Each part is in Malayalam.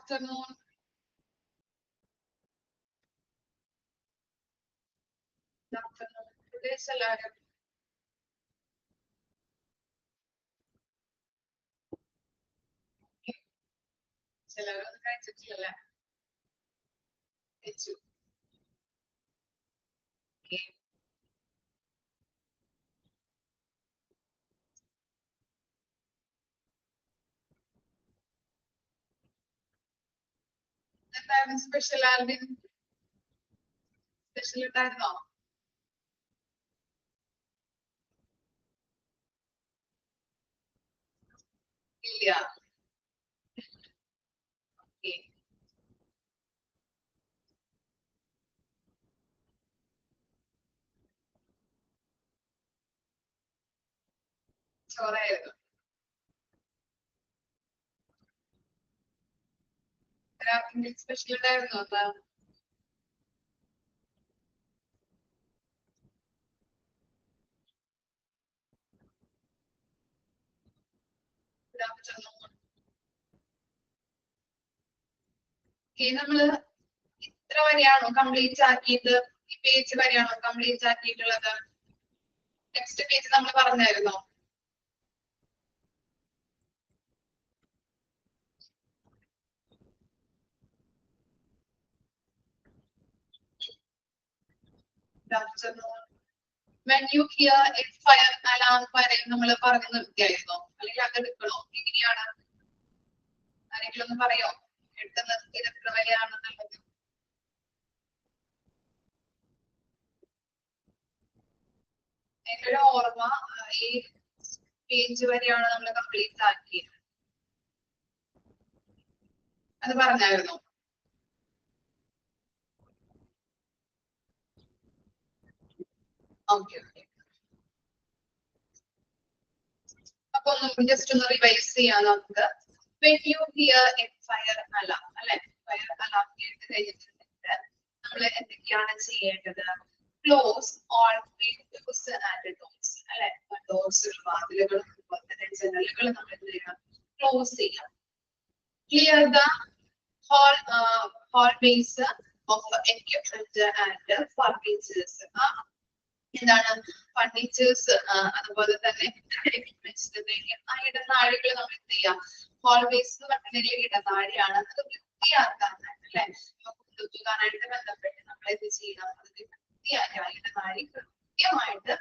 afternoon. Good afternoon. Today's എല്ലാവരും ചിലരൊന്നും കഴിച്ചിട്ടില്ലല്ലേ? കഴിച്ചു. എന്തായിരുന്നു സ്പെഷ്യൽ? ആൽവിൻ സ്പെഷ്യൽ ഉണ്ടായിരുന്നോ? ഇല്ല. ചോറായിരുന്നു. ഒരാൾക്കെങ്കിലും സ്പെഷ്യൽ ഉണ്ടായിരുന്നോ? എന്താ നമ്മള് ഇത്ര വരെയാണോ കംപ്ലീറ്റ് ആക്കിയിട്ട്? ഈ പേജ് വരെയാണോ കംപ്ലീറ്റ് ആക്കിയിട്ടുള്ളത്? നെക്സ്റ്റ് പേജ് നമ്മൾ പറഞ്ഞായിരുന്നോ? When you hear a fire alarm വരെ നമ്മൾ പറഞ്ഞു നിർത്തിയായിരുന്നോ? അല്ലെങ്കിൽ അത് എടുക്കണോ? എങ്ങനെയാണ്? ആരെങ്കിലും ഒന്ന് പറയോ? എടുത്ത് നിർത്തിയത് എത്ര വരെയാണെന്നുള്ളത്? എന്റെ ഒരു ഓർമ്മ ഈ പേജ് വരെയാണ് നമ്മൾ കംപ്ലീറ്റ് ആക്കിയത്. അത് പറഞ്ഞായിരുന്നോ? Okay okay. അപ്പൊ ജസ്റ്റ് ഒന്ന് റിവൈസ് ചെയ്യാം നമുക്ക്. When you hear a fire alarm, അല്ലെ? ഫയർ അലാം കേട്ട് കഴിഞ്ഞിട്ടുണ്ടെങ്കിൽ നമ്മൾ എന്തൊക്കെയാണ് ചെയ്യേണ്ടത്? Close all windows and doors, അല്ലെ? ഡോർസ്, വാതിലുകൾ, അതുപോലെ തന്നെ ജനലുകൾ നമ്മൾ എന്ത് ചെയ്യണം? ക്ലോസ് ചെയ്യണം. Clear the hallways of equipment and furnitures. എന്താണ് ഫർണിച്ചേഴ്സ്, അതുപോലെ തന്നെ ഇടനാഴികൾ നമ്മൾ എന്ത് ചെയ്യാം? ഹോൾവേസ് എന്ന് പറഞ്ഞിട്ടുണ്ടെങ്കിൽ ഇടനാഴിയാണ്. അത് വൃത്തിയാക്കാനായിട്ട്, അല്ലെ? കൊണ്ടുപോകാനായിട്ട് ബന്ധപ്പെട്ട് നമ്മൾ എന്ത് ചെയ്യണം? അതിന്റെ വൃത്തിയാക്കി ആ ഇടനാഴി കൃത്യമായിട്ട്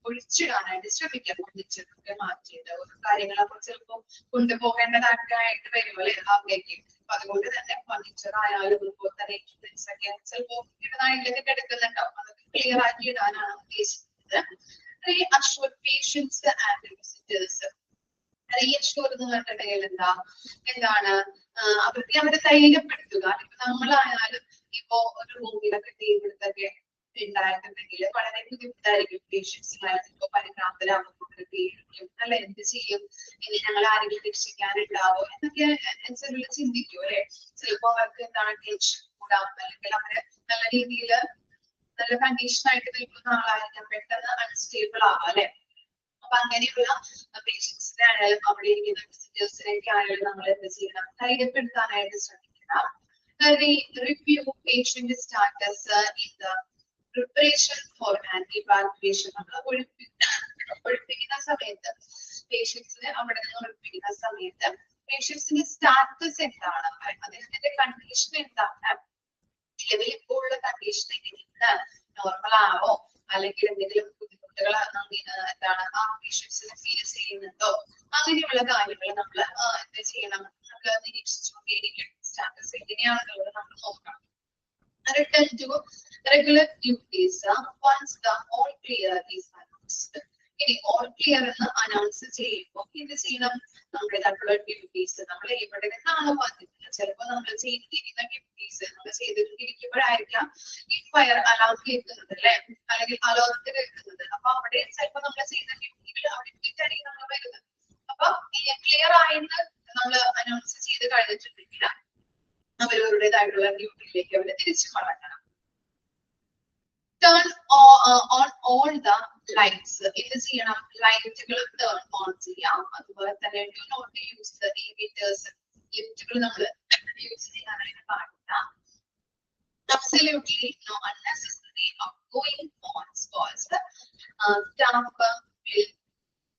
ഒഴിച്ചിടാനായിട്ട് ശ്രമിക്കാം. ഒന്നിച്ചൊക്കെ മാറ്റിയിട്ട് ഒരു കാര്യങ്ങളൊക്കെ ചിലപ്പോൾ കൊണ്ടുപോകേണ്ടതായിട്ട് വരും, അല്ലെ? അവിടേക്ക്. അപ്പൊ അതുകൊണ്ട് തന്നെ ഫർണിച്ചർ ആയാലും അതുപോലെ തന്നെ ഇൻസ്ട്രുമെന്റ്സ് ഒക്കെ ചിലപ്പോൾ ഇടനാഴിയിലൊക്കെ കിടക്കുന്നുണ്ടാവും. അതൊക്കെ ക്ലിയർ ആക്കി ഇടാനാണ് ഉദ്ദേശിക്കുന്നത്. Reassure patients and visitors. Reassure എന്ന് പറഞ്ഞിട്ടുണ്ടെങ്കിൽ എന്താണ് അവർക്ക് അവരെ ധൈര്യപ്പെടുത്തുക. ഇപ്പൊ നമ്മളായാലും ഇപ്പോ ഒരു റൂമിലൊക്കെ ടീമെടുത്തൊക്കെ ഉണ്ടായിട്ടുണ്ടെങ്കിൽ വളരെ ബുദ്ധിമുട്ടായിരിക്കും. പേഷ്യൻസിനായാലും ഇപ്പൊ പരിഭ്രാന്തരാകുമ്പോൾ പേടിക്കും, അല്ലെ? എന്ത് ചെയ്യും? ഇനി ഞങ്ങൾ ആരെങ്കിലും രക്ഷിക്കാനുണ്ടാവോ എന്നൊക്കെ ചിലർ ചിന്തിക്കും, അല്ലെ? ചിലപ്പോ അവർക്ക് എന്താണ് ടെൻഷൻ കൂടാം, അല്ലെങ്കിൽ അവര് നല്ല രീതിയിൽ നല്ല കണ്ടീഷനായിട്ട് നിൽക്കുന്ന ആളായിരിക്കാം, പെട്ടെന്ന് അൺസ്റ്റേബിൾ ആവാം, അല്ലെ? അപ്പൊ അങ്ങനെയുള്ള പേഷ്യൻസിനെ ആയാലും അവിടെ ഇരിക്കുന്ന വിസിറ്റേഴ്സിനൊക്കെ ആയാലും നമ്മൾ എന്ത് ചെയ്യണം? ധൈര്യപ്പെടുത്താനായിട്ട് ശ്രമിക്കണം. Review patient status in the preparation for an evacuation. നമ്മൾ ഒഴിപ്പിക്കുന്ന സമയത്ത് പേഷ്യൻസിനെ അവിടെ നിന്ന് ഒഴിപ്പിക്കുന്ന സമയത്ത് പേഷ്യൻസിന്റെ സ്റ്റാറ്റസ് എന്താണ്? അദ്ദേഹത്തിന്റെ കണ്ടീഷൻ എന്താണ്? നിലവിൽ ഇപ്പോൾ ഉള്ള കണ്ടീഷൻ എങ്ങനെയാണ്? നോർമൽ ആണോ, അല്ലെങ്കിൽ എന്തെങ്കിലും ബുദ്ധിമുട്ടുകൾ എന്താണ് ആ പേഷ്യൻസിന് ഫീൽ ചെയ്യുന്നുണ്ടോ? അങ്ങനെയുള്ള കാര്യങ്ങൾ നമ്മൾ എന്ത് ചെയ്യണം? നമ്മൾ നിരീക്ഷിച്ചുകൊണ്ടേയിരിക്കും. സ്റ്റാറ്റസ് എങ്ങനെയാണെന്നുള്ളത് നമ്മൾ നോക്കണം. Return to regular duties once the all clear is announced. ഇനി all clear എന്ന് അനൗൺസ് ചെയ്യുമ്പോൾ എന്ത് ചെയ്യണം? നമ്മുടേതായിട്ടുള്ള ഡ്യൂട്ടീസ് നമ്മൾ ഇവിടെ നിന്നാണ് വന്നിട്ടുള്ളത്. ചിലപ്പോൾ നമ്മൾ ചെയ്തിരിക്കുന്ന ഡ്യൂട്ടീസ് നമ്മൾ ചെയ്തിരിക്കുമ്പോഴായിരിക്കാം ഈ ഫയർ അലാം കേൾക്കുന്നത്, അല്ലെ? അല്ലെങ്കിൽ അലോട്ട് കേൾക്കുന്നത്. അപ്പൊ അവിടെ ചിലപ്പോൾ നമ്മൾ ചെയ്യുന്ന ഡ്യൂട്ടികൾ അവിടെ എത്തിയിട്ടായിരിക്കും നമ്മൾ വരുന്നത്. അപ്പൊ ക്ലിയർ ആയിട്ട് നമ്മൾ അനൗൺസ് ചെയ്ത് കഴിഞ്ഞിട്ടുണ്ടെങ്കിൽ അവരവരുടേതായിട്ടുള്ള ഡ്യൂട്ടിയിലേക്ക് അവർ തിരിച്ചു മടങ്ങണം. Turn on all the lights. എന്ത് ചെയ്യണം? ലൈറ്റുകൾ ടേൺ ഓൺ ചെയ്യാം. അതുപോലെ തന്നെ do not use the emitters. ലിഫ്റ്റുകൾ നമ്മൾ യൂസ് ചെയ്യാനായിട്ട് പാടില്ല. Absolutely no unnecessary outgoing calls because staff will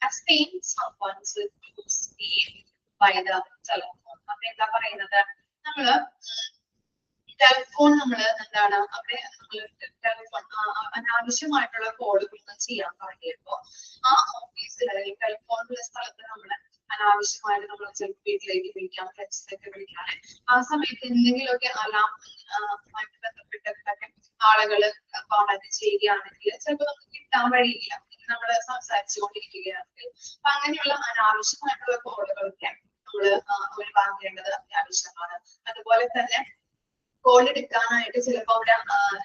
abstain someone's to speak by the telephone. അപ്പൊ എന്താ പറയുന്നത്, നമ്മള് ടെലിഫോൺ നമ്മള് എന്താണ് അവിടെ നമ്മള് ടെലിഫോൺ അനാവശ്യമായിട്ടുള്ള കോളുകളൊന്നും ചെയ്യാൻ പാടില്ലപ്പോ ആ ഓഫീസിൽ അല്ലെങ്കിൽ ടെലിഫോണുള്ള സ്ഥലത്ത് നമ്മള് അനാവശ്യമായിട്ട് നമ്മൾ ചിലപ്പോൾ വീട്ടിലേക്ക് വിളിക്കാം, ഫ്രണ്ട്സിലേക്ക് വിളിക്കാൻ ആ സമയത്ത് എന്തെങ്കിലുമൊക്കെ അലാമായിട്ട് ബന്ധപ്പെട്ടൊക്കെ ആളുകള് കോണ്ടാക്ട് ചെയ്യുകയാണെങ്കിൽ ചിലപ്പോൾ നമുക്ക് കിട്ടാൻ വഴിയില്ല, നമ്മൾ സംസാരിച്ചുകൊണ്ടിരിക്കുകയാണെങ്കിൽ. അപ്പൊ അങ്ങനെയുള്ള അനാവശ്യമായിട്ടുള്ള കോളുകളൊക്കെ നമ്മള് ഒഴിവാക്കേണ്ടത് അത്യാവശ്യമാണ്. അതുപോലെ തന്നെ കോൾ എടുക്കാനായിട്ട് ചിലപ്പോൾ അവിടെ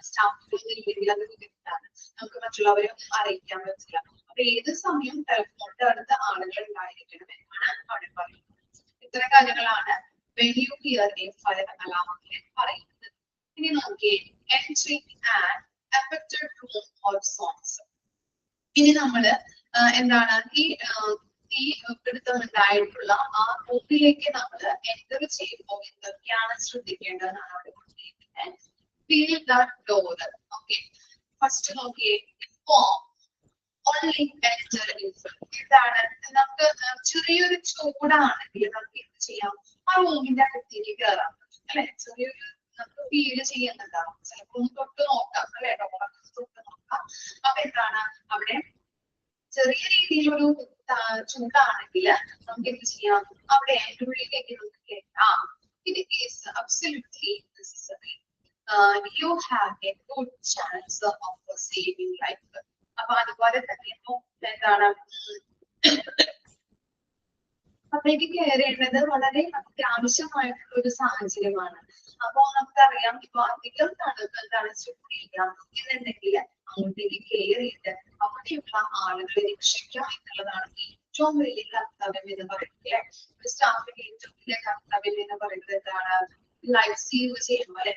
സ്റ്റാഫുകളൊന്നും ഇല്ലെങ്കിൽ അത് ബുദ്ധിമുട്ടാണ്, നമുക്ക് മറ്റുള്ളവരെ അറിയിക്കാൻ പറ്റില്ല. അപ്പൊ ഏത് സമയം ടെലിഫോണിന്റെ അടുത്ത് ആളുകൾ ഉണ്ടായിരിക്കണം എന്നാണ് അവിടെ പറയുന്നത്. ഇത്തരം കാര്യങ്ങളാണ് when you hear a fire alarm പറയുന്നത്. ഇനി നോക്കിയേ entering an affected room or songs. ഇനി നമ്മള് എന്താണ് ഈ പിടുത്തം ഉണ്ടായിട്ടുള്ള ആ റൂമിലേക്ക് നമ്മൾ എൻ്റർ ചെയ്യുമ്പോൾ എന്തൊക്കെയാണ് ശ്രദ്ധിക്കേണ്ടതെന്നാണ് അവിടെ കൊടുത്തിരിക്കുന്നത്. Feel the door. Okay, first നോക്കിയേ only enter inside. ഇതാണ് നമുക്ക് ചെറിയൊരു ചൂടാണെങ്കിൽ നമുക്ക് എന്ത് ചെയ്യാം, ആ റൂമിന്റെ അകത്തേക്ക് കയറാം അല്ലെ. ചെറിയൊരു നമുക്ക് ഫീല് ചെയ്യുന്നുണ്ടാവും, ചിലപ്പോൾ തൊട്ട് നോക്കാം അല്ലെ, ഡോറൊക്കെ തൊട്ട് നോക്കാം. അപ്പൊ എന്താണ് അവിടെ ചെറിയ രീതിയിലൊരു ചൂടാണെങ്കിൽ നമുക്ക് എന്ത് ചെയ്യാം, അവിടെ അതിൻ്റെ ഉള്ളിലേക്ക് നമുക്ക് കേൾക്കാം. It is absolutely necessary. You have a good chance of saving life. അപ്പൊ അതുപോലെ തന്നെ എന്താണ് അപ്പേക്ക് കയറേണ്ടത് വളരെ അത്യാവശ്യമായിട്ടുള്ള ഒരു സാഹചര്യമാണ്. അപ്പൊ നമുക്കറിയാം ഇപ്പൊ അധികം എന്താണ് ചൂടില്ല എന്നുണ്ടെങ്കിൽ അങ്ങോട്ടേക്ക് കയറിയിട്ട് അവിടെയുള്ള ആളുകളെ രക്ഷിക്കുക എന്നുള്ളതാണ് ഏറ്റവും വലിയ കർത്തവ്യം എന്ന് പറയുന്നത്. ഒരു സ്റ്റാഫിന്റെ ഏറ്റവും വലിയ കർത്തവ്യം എന്ന് പറയുന്നത് എന്താണ്, ലൈഫ് സേവ് ചെയ്യുമ്പോൾ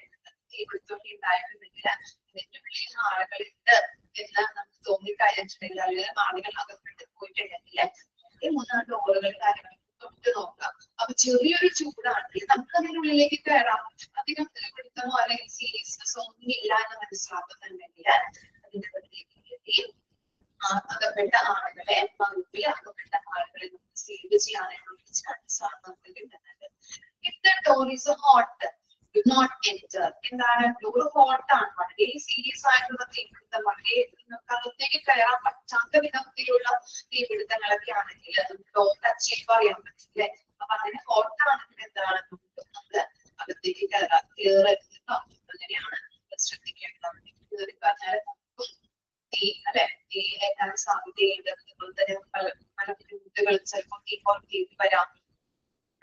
തീപിടുത്തൊക്കെ ഉണ്ടായിട്ടുണ്ടെങ്കിൽ ഇതിന്റെ ഉള്ളിൽ ആളുകളുണ്ട് എന്ന് നമുക്ക് തോന്നിക്കഴിഞ്ഞിട്ടുണ്ടെങ്കിൽ അല്ലെങ്കിൽ ആളുകൾ അകപ്പെട്ട് പോയിട്ടുണ്ടെങ്കിൽ മൂന്നാല് ഡോറുകൾ കാര്യങ്ങൾ തൊട്ട് നോക്കാം. അപ്പൊ ചെറിയൊരു ചൂടാണെങ്കിൽ നമുക്ക് അതിനുള്ളിലേക്ക് കയറാം. അധികം തീപിടുത്തമോ അല്ലെങ്കിൽ സീരിയസ്നെസ്സോ ഒന്നും ഇല്ല എന്ന് മനസ്സിലാക്കുന്നുണ്ടെങ്കിൽ അതിന്റെ പ്രത്യേകത അകപ്പെട്ട ആളുകളെ അകപ്പെട്ട ആളുകളെ നമുക്ക് സേവ് ചെയ്യാനുള്ള ചാൻസ് ആണ് നമുക്ക് കിട്ടുന്നത്. If the door is hot, do not enter. എന്താണ്, ഡോർ ഹോട്ട് ആണ്, വളരെ സീരിയസ് ആയിട്ടുള്ള തീപിടുത്തം, വളരെ അകത്തേക്ക് കയറാൻ പറ്റാത്ത വിധത്തിലുള്ള തീപിടുത്തങ്ങളൊക്കെ ആണെങ്കിൽ ഡോർ ടച്ച് ചെയ്ത് പറയാൻ പറ്റില്ലേ. അപ്പൊ അങ്ങനെ ഹോട്ട് ആണെങ്കിൽ എന്താണ്, നമുക്ക് അകത്തേക്ക് കയറരുത്. അങ്ങനെയാണ് ശ്രദ്ധിക്കേണ്ടത്. കയറി പറഞ്ഞാൽ അല്ലെ തീ ഏറ്റാൻ സാധ്യതയുണ്ട്. അതുപോലെ തന്നെ പല ബുദ്ധിമുട്ടുകൾ ചിലപ്പോൾ തീ പുറത്തേക്ക് വരാം,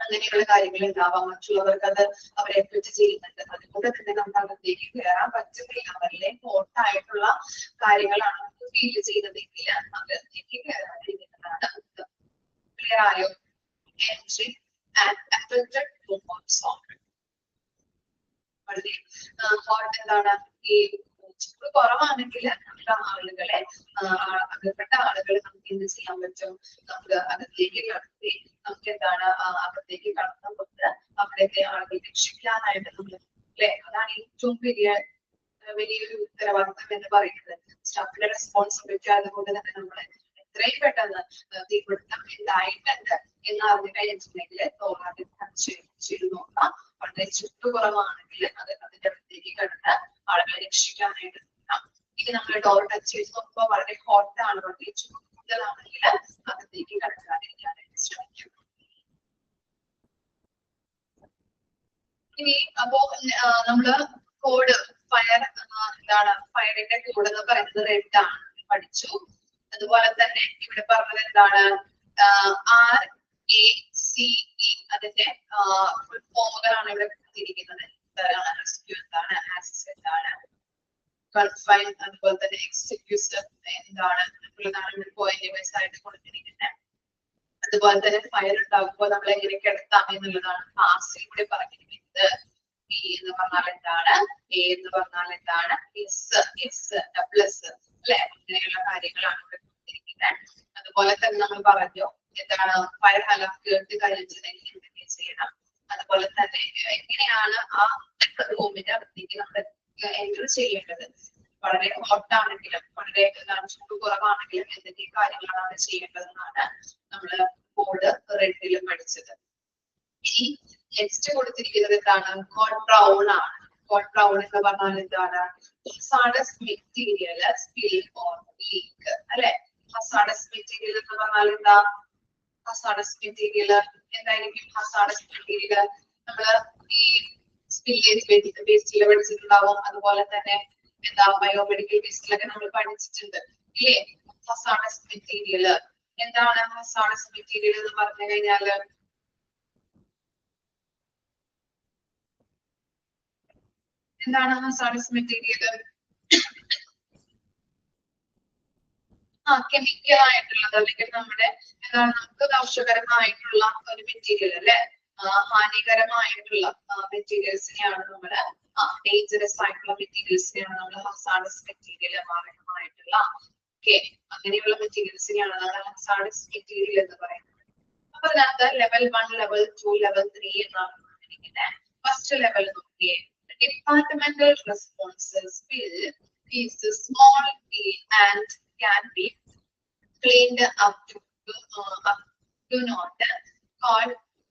അങ്ങനെയുള്ള കാര്യങ്ങൾ ഉണ്ടാവാം. മറ്റുള്ളവർക്ക് അത് അവരെ എഫക്ട് ചെയ്യുന്നുണ്ട്. അതുകൊണ്ട് തന്നെ നമുക്ക് അകത്തേക്ക് കയറാൻ പറ്റുന്നില്ല. വളരെ ഹോട്ടായിട്ടുള്ള കാര്യങ്ങളാണ് നമുക്ക് ഫീൽ ചെയ്യുന്നതെങ്കിൽ അകത്തേക്ക് കയറാതിരിക്കുന്നതാണ് ക്ലിയർ ആയോ. Entry and affected room of song. വളരെ ഹോട്ട് എന്താണ്, ഈ ചൂട് കുറവാണെങ്കിൽ നമ്മുടെ ആളുകളെ അകപ്പെട്ട ആളുകളെ നമുക്ക് എന്ത് ചെയ്യാൻ പറ്റും, നമുക്ക് അകത്തേക്ക് കടത്തി നമുക്ക് എന്താണ് അകത്തേക്ക് കടന്നുകൊണ്ട് അവിടത്തെ ആളുകളെ രക്ഷിക്കാനായിട്ട് നമ്മൾ അല്ലെ, അതാണ് ഏറ്റവും വലിയൊരു ഉത്തരവാദിത്വം എന്ന് പറയുന്നത്. സ്റ്റാഫിന്റെ റെസ്പോൺസിബിലിറ്റി. അതുകൊണ്ട് തന്നെ നമ്മള് എത്രയും പെട്ടെന്ന് തീപിടുത്തം ഉണ്ടായിട്ടുണ്ട് എന്ന് അറിഞ്ഞു കഴിഞ്ഞിട്ടുണ്ടെങ്കിൽ തോന്നാതെ ചെയ്തു നോക്കാം. വളരെ ചുട്ടു കുറവാണെങ്കിൽ അത് അതിന്റെ അടുത്തേക്ക് കടന്ന് ആളുകളെ രക്ഷിക്കാനായിട്ട് നോക്കാം. ഇനി നമ്മൾ ഡോർ ടച്ച് ചെയ്ത് നോക്കുമ്പോൾ വളരെ ഹോട്ടാണ്, വളരെ ചൂടുതലാണെങ്കിൽ അകത്തേക്ക് കടക്കാതിരിക്കാനായിട്ട് ശ്രമിക്കും. ഇനി അപ്പോ നമ്മള് കോഡ് ഫയർ എന്താണ്, ഫയറിന്റെ കോഡ് എന്ന് പറയുന്നത് റെഡ് ആണ് പഠിച്ചു. അതുപോലെ തന്നെ ഇവിടെ പറഞ്ഞത് എന്താണ്, RACE അതിന്റെ ഫുൾ ഫോമുകളാണ് ഇവിടെ കൊടുത്തിരിക്കുന്നത്. റെസ്ക്യൂ എന്താണ്, ആക്സസ് എന്താണ്, കൺഫൈൻ അതുപോലെ തന്നെ എക്സിക്യൂട്ട് എന്താണ് എന്നുള്ളതാണ് പോയിന്റ് വൈസ് ആയിട്ട് കൊടുത്തിരിക്കുന്നത്. അതുപോലെ തന്നെ ഫയർ ഉണ്ടാകുമ്പോൾ നമ്മൾ എങ്ങനെ കിടത്താം എന്നുള്ളതാണ് ക്ലാസ്സിൽ കൂടെ പറഞ്ഞിരിക്കുന്നത്. പി എന്ന് പറഞ്ഞാൽ എന്താണ്, എ എന്ന് പറഞ്ഞാൽ എന്താണ്, എസ് പ്ലസ് അല്ലെ, അങ്ങനെയുള്ള കാര്യങ്ങളാണ് ഇവിടെ കൊടുത്തിരിക്കുന്നത്. അതുപോലെ തന്നെ നമ്മൾ പറഞ്ഞു എന്താണ്, ഫയർ അലാം കേട്ട് കഴിഞ്ഞിട്ടുണ്ടെങ്കിൽ എന്തൊക്കെ ചെയ്യണം, അതുപോലെ തന്നെ എങ്ങനെയാണ് ആ റൂമിന്റെ അകത്തേക്ക് നമ്മൾ എൻറ്റർ ചെയ്യേണ്ടത്, വളരെ ഹോട്ട് ആണെങ്കിലും വളരെ ചൂട് കുറവാണെങ്കിലും എന്തൊക്കെ കാര്യങ്ങളാണ് ചെയ്യേണ്ടതെന്നാണ് നമ്മൾ ബോർഡ് റെഡിൽ പഠിച്ചത്. ഇനി നെക്സ്റ്റ് കൊടുത്തിരിക്കുന്നത് എന്താണ്? കോഡ് ബ്രൗൺ ആണ്. കോഡ് ബ്രൗൺ എന്ന് പറഞ്ഞാൽ എന്താണ്? Hazardous material spill or leak അല്ലെ. ഹസാർഡസ് മെറ്റീരിയൽ എന്ന് പറഞ്ഞാൽ എന്താ? ഹസാർഡസ് മെറ്റീരിയൽ എന്തായിരിക്കും? ഹസാർഡസ് മെറ്റീരിയൽ നമ്മള് ഈ സ്പില്ലേജ് ബേസിൽ പഠിച്ചിട്ടുണ്ടാവും. അതുപോലെ തന്നെ എന്താ ബയോമെഡിക്കൽ ബേസിലൊക്കെ നമ്മൾ പഠിച്ചിട്ടുണ്ട് ഇല്ലേ? ഹസാർഡസ് മെറ്റീരിയൽ എന്താണ്? ഹസാർഡസ് മെറ്റീരിയൽ എന്ന് പറഞ്ഞു കഴിഞ്ഞാല് എന്താണ് ഹസാർഡസ് മെറ്റീരിയൽ? കെമിക്കൽ ആയിട്ടുള്ളത് അല്ലെങ്കിൽ നമ്മുടെ എന്താണ് നമുക്ക് ദോഷകരമായിട്ടുള്ള ഒരു മെറ്റീരിയൽ അല്ലെ, ഹാനികരമായിട്ടുള്ള മെറ്റീരിയൽസിനെയാണ് നമ്മള് ഡേഞ്ചറസ് ആയിട്ടുള്ള മെറ്റീരിയൽസിനെയാണ് നമ്മൾ ഹസാർഡസ് മെറ്റീരിയൽ, മാരകമായിട്ടുള്ള അങ്ങനെയുള്ള മെറ്റീരിയൽസിനെയാണ് നമ്മൾ ഹസാർഡസ് മെറ്റീരിയൽ എന്ന് പറയുന്നത്. അപ്പൊ അതിനകത്ത് ലെവൽ 1, ലെവൽ 2, ലെവൽ 3 എന്നാണ് പറഞ്ഞിരിക്കുന്നത്. ഫസ്റ്റ് ലെവൽ നോക്കിയേ, departmental responses is small and can be cleaned up to not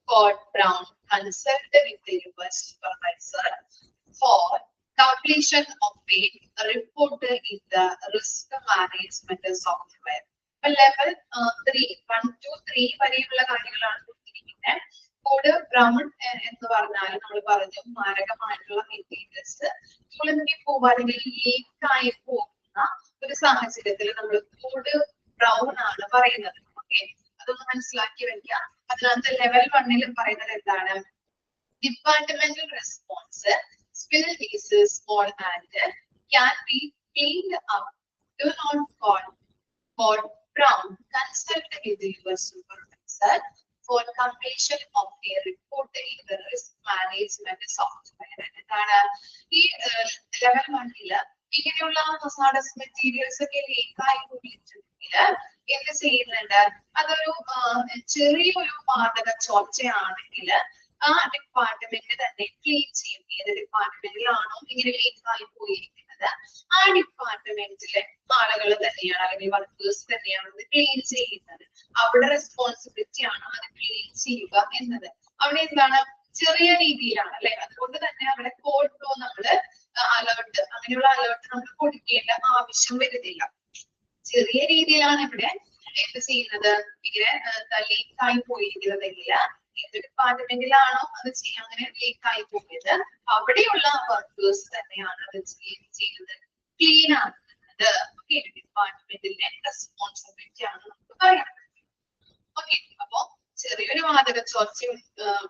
code brown. Consult with your supervisor for completion of a report in the risk management software. Level 3, 1 to 3 വരെയുള്ള കാര്യങ്ങളാണ് കൊടുത്തിരിക്കുന്നത്. കോഡ് ബ്രൗൺ എന്ന് പറഞ്ഞാൽ നമ്മൾ പറഞ്ഞു മാരകമായിട്ടുള്ള മെറ്റീരിയൽസ് തുളുമ്പി പോവാൻ അല്ലെങ്കിൽ ലീക്കായി പോകുന്ന ഒരു സാഹചര്യത്തിൽ നമ്മൾ കോഡ് ബ്രൗൺ ആണ് പറയുന്നത്. ഓക്കെ, അതൊന്ന് മനസ്സിലാക്കി വെക്കുക. അതിനകത്ത് ലെവൽ 1 പറയുന്നത് എന്താണ്? Departmental response spill is small and can be cleaned up to note code brown. Consult with your supervisor for completion of a report in the risk management software. എന്താണ് ഈ ലെവൽ 1 ഇങ്ങനെയുള്ള ഹസാർഡസ് മെറ്റീരിയൽസ് ഒക്കെ ലീക്കായി പോയിട്ടുണ്ടെങ്കിൽ എന്ത് ചെയ്യുന്നുണ്ട്? അതൊരു ചെറിയൊരു വാതക ചോർച്ചയാണെങ്കിൽ ആ ഡിപ്പാർട്ട്മെന്റ് തന്നെ ക്ലീൻ ചെയ്യും. ഏത് ഡിപ്പാർട്ട്മെന്റിലാണോ ഇങ്ങനെ ലീക്കായി പോയിരിക്കുന്നത് ആ ഡിപ്പാർട്ട്മെന്റിലെ ആളുകൾ തന്നെയാണ് അല്ലെങ്കിൽ വർക്കേഴ്സ് തന്നെയാണ് അത് ക്ലീൻ ചെയ്യുന്നത്. അവിടെ റെസ്പോൺസിബിലിറ്റി ആണ് അത് ക്ലീൻ ചെയ്യുക എന്നത്. അവിടെ എന്താണ്? ചെറിയ രീതിയിലാണ് അല്ലെ. അതുകൊണ്ട് തന്നെ അവിടെ കോഡ് ബ്രൗൺ നമ്മള് അലേർട്ട്, അങ്ങനെയുള്ള അലേർട്ട് നമ്മൾ കൊടുക്കേണ്ട ആവശ്യം വരുന്നില്ല. ചെറിയ രീതിയിലാണ് ഇവിടെ എന്ത് ചെയ്യുന്നത്? ഇങ്ങനെ ലീക്കായി പോയിരിക്കുന്നതെങ്കിൽ ഏത് ഡിപ്പാർട്ട്മെന്റിലാണോ അത് അങ്ങനെ ലീക്കായി പോയത് അവിടെയുള്ള വർക്കേഴ്സ് തന്നെയാണ് അത് ചെയ്യുന്നത്, ക്ലീൻ ആക്കുന്നത്. ഡിപ്പാർട്ട്മെന്റിന്റെ റെസ്പോൺസിബിലിറ്റി ആണ് നമുക്ക് പറയുന്നത്. ഓക്കെ, അപ്പോ ചെറിയൊരു വാതക ചോർച്ച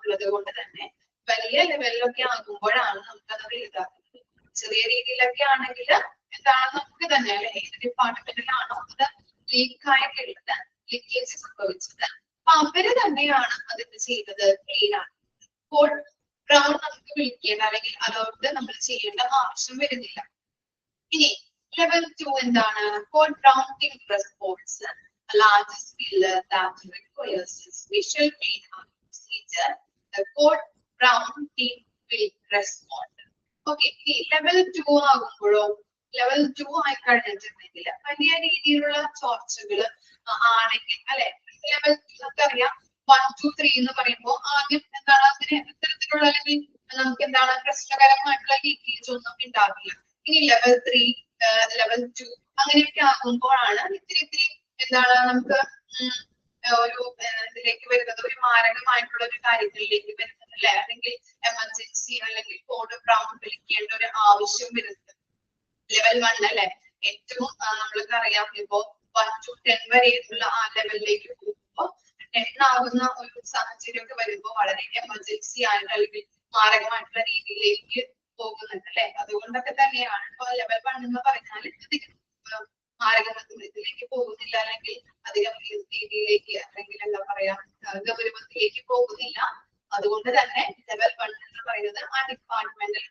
ഉള്ളത് കൊണ്ട് തന്നെ വലിയ ലെവലിലൊക്കെ ആകുമ്പോഴാണ് നമുക്കത് വലുതാക്കുന്നത്. ചെറിയ രീതിയിലൊക്കെ ആണെങ്കിൽ എന്താണ് നമുക്ക് തന്നെ അല്ലെ ഏത് ഡിപ്പാർട്ട്മെന്റിലാണോ അത് ലീക്കായിട്ടുള്ളത്, ലീക്കേജ് സംഭവിച്ചത് അപ്പൊ അവര് തന്നെയാണ് അതിന് ചെയ്തത്, ക്ലീൻ ആണ്. കോഡ് ബ്രൗൺ നമുക്ക് വിളിക്കേണ്ട അല്ലെങ്കിൽ അതോട് നമ്മൾ ചെയ്യേണ്ട ആവശ്യം വരുന്നില്ല. ഇനി ലെവൽ 2 എന്താണ്? Code brown team response large spill that requires special cleanup procedure. The code brown team will respond. Okay, level 2 ആകുമ്പോഴോ ലെവൽ 2 ആയി കഴിഞ്ഞിട്ടുണ്ടെങ്കിൽ വലിയ രീതിയിലുള്ള ചോർച്ചകൾ ആണെങ്കിൽ അല്ലെ, ലെവൽ നമുക്കറിയാം 1, 2, 3 എന്ന് പറയുമ്പോൾ ആദ്യം എന്താണ് അതിന് ഇത്തരത്തിലുള്ള അല്ലെങ്കിൽ നമുക്ക് എന്താണ് പ്രശ്നകരമായിട്ടുള്ള ലീക്കേജ് ഒന്നും ഉണ്ടാവില്ല. ഇനി ലെവൽ 3, ലെവൽ 2 അങ്ങനെയൊക്കെ ആകുമ്പോഴാണ് ഇത്തിരി എന്താണ് നമുക്ക് ഒരു ഇതിലേക്ക് വരുന്നത്, ഒരു മാരകമായിട്ടുള്ള ഒരു കാര്യത്തിലേക്ക് വരുന്നത് അല്ലെ, അല്ലെങ്കിൽ എമർജൻസി അല്ലെങ്കിൽ കോഡ് ബ്രൗൺ വിളിക്കേണ്ട ഒരു ആവശ്യം വരുന്നത്. ലെവൽ 1 അല്ലെ ഏറ്റവും നമ്മൾക്ക് അറിയാം ഇപ്പോ 1 to 10 വരെയുള്ള ആ ലെവലിലേക്ക് പോകുമ്പോൾ 10 ആകുന്ന ഒരു സാഹചര്യം ഒക്കെ വരുമ്പോൾ വളരെ എമർജൻസി ആയിട്ട് അല്ലെങ്കിൽ മാരകമായിട്ടുള്ള രീതിയിലേക്ക് പോകുന്നുണ്ട് അല്ലെ. അതുകൊണ്ടൊക്കെ തന്നെയാണ് ഇപ്പൊ ലെവൽ 1 എന്ന് പറഞ്ഞാൽ മാരകത്തിലേക്ക് പോകുന്നില്ല അല്ലെങ്കിൽ അധികം രീതിയിലേക്ക് അല്ലെങ്കിൽ എന്താ പറയാ ഗൗരവത്തിലേക്ക് പോകുന്നില്ല. അതുകൊണ്ട് തന്നെ ലെവൽ 1 എന്ന് പറയുന്നത് ആ ഡിപ്പാർട്ട്മെന്റൽ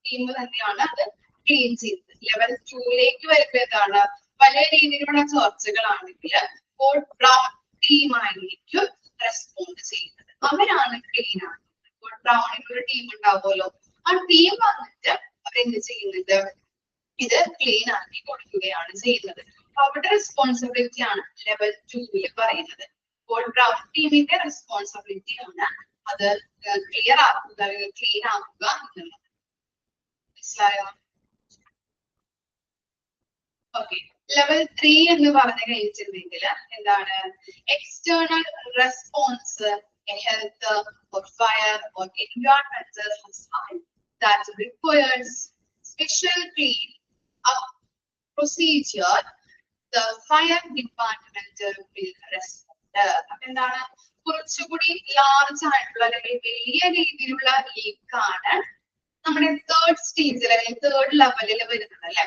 ടീം തന്നെയാണ് അത് ക്ലീൻ ചെയ്യുന്നത്. ലെവൽ 2ലേക്ക് വരുമ്പോൾ എന്താണ്? വലിയ രീതിയിലുള്ള ചോർച്ചകളാണെങ്കിൽ കോഡ് ബ്രൗൺ ടീമായിരിക്കും റെസ്പോണ്ട് ചെയ്യുന്നത്. അവരാണ് ക്ലീൻ ആക്കുന്നത്. കോഡ് ബ്രൗണിന്റെ ഒരു ടീം ഉണ്ടാവുമല്ലോ, ആ ടീം വന്നിട്ട് അവരെന്ത് ചെയ്യുന്നത്, ഇത് ക്ലീൻ ആക്കി കൊടുക്കുകയാണ് ചെയ്യുന്നത്. അപ്പൊ അവരുടെ റെസ്പോൺസിബിലിറ്റി ആണ് ലെവൽ 2 പറയുന്നത്. അപ്പോൾ ബ്രൗൺ ടീമിന്റെ റെസ്പോൺസിബിലിറ്റി ആണ് അത് ക്ലിയർ ആക്കുക, ക്ലീൻ ആക്കുക എന്നുള്ളത്. മനസ്സിലായോ? ഓക്കെ, ലെവൽ 3 എന്ന് പറഞ്ഞു കഴിഞ്ഞിട്ടുണ്ടെങ്കിൽ എന്താണ്, external response health or fire or environmental hazard that requires special clean up procedure, the fire department will respond. അപ്പൊ എന്താണ്, കുറച്ചുകൂടി ലാർജ് ആയിട്ടുള്ള അല്ലെങ്കിൽ വലിയ രീതിയിലുള്ള ലീക്കാണ് നമ്മുടെ തേർഡ് സ്റ്റേജിൽ അല്ലെങ്കിൽ തേർഡ് ലെവലിൽ വരുന്നത് അല്ലെ.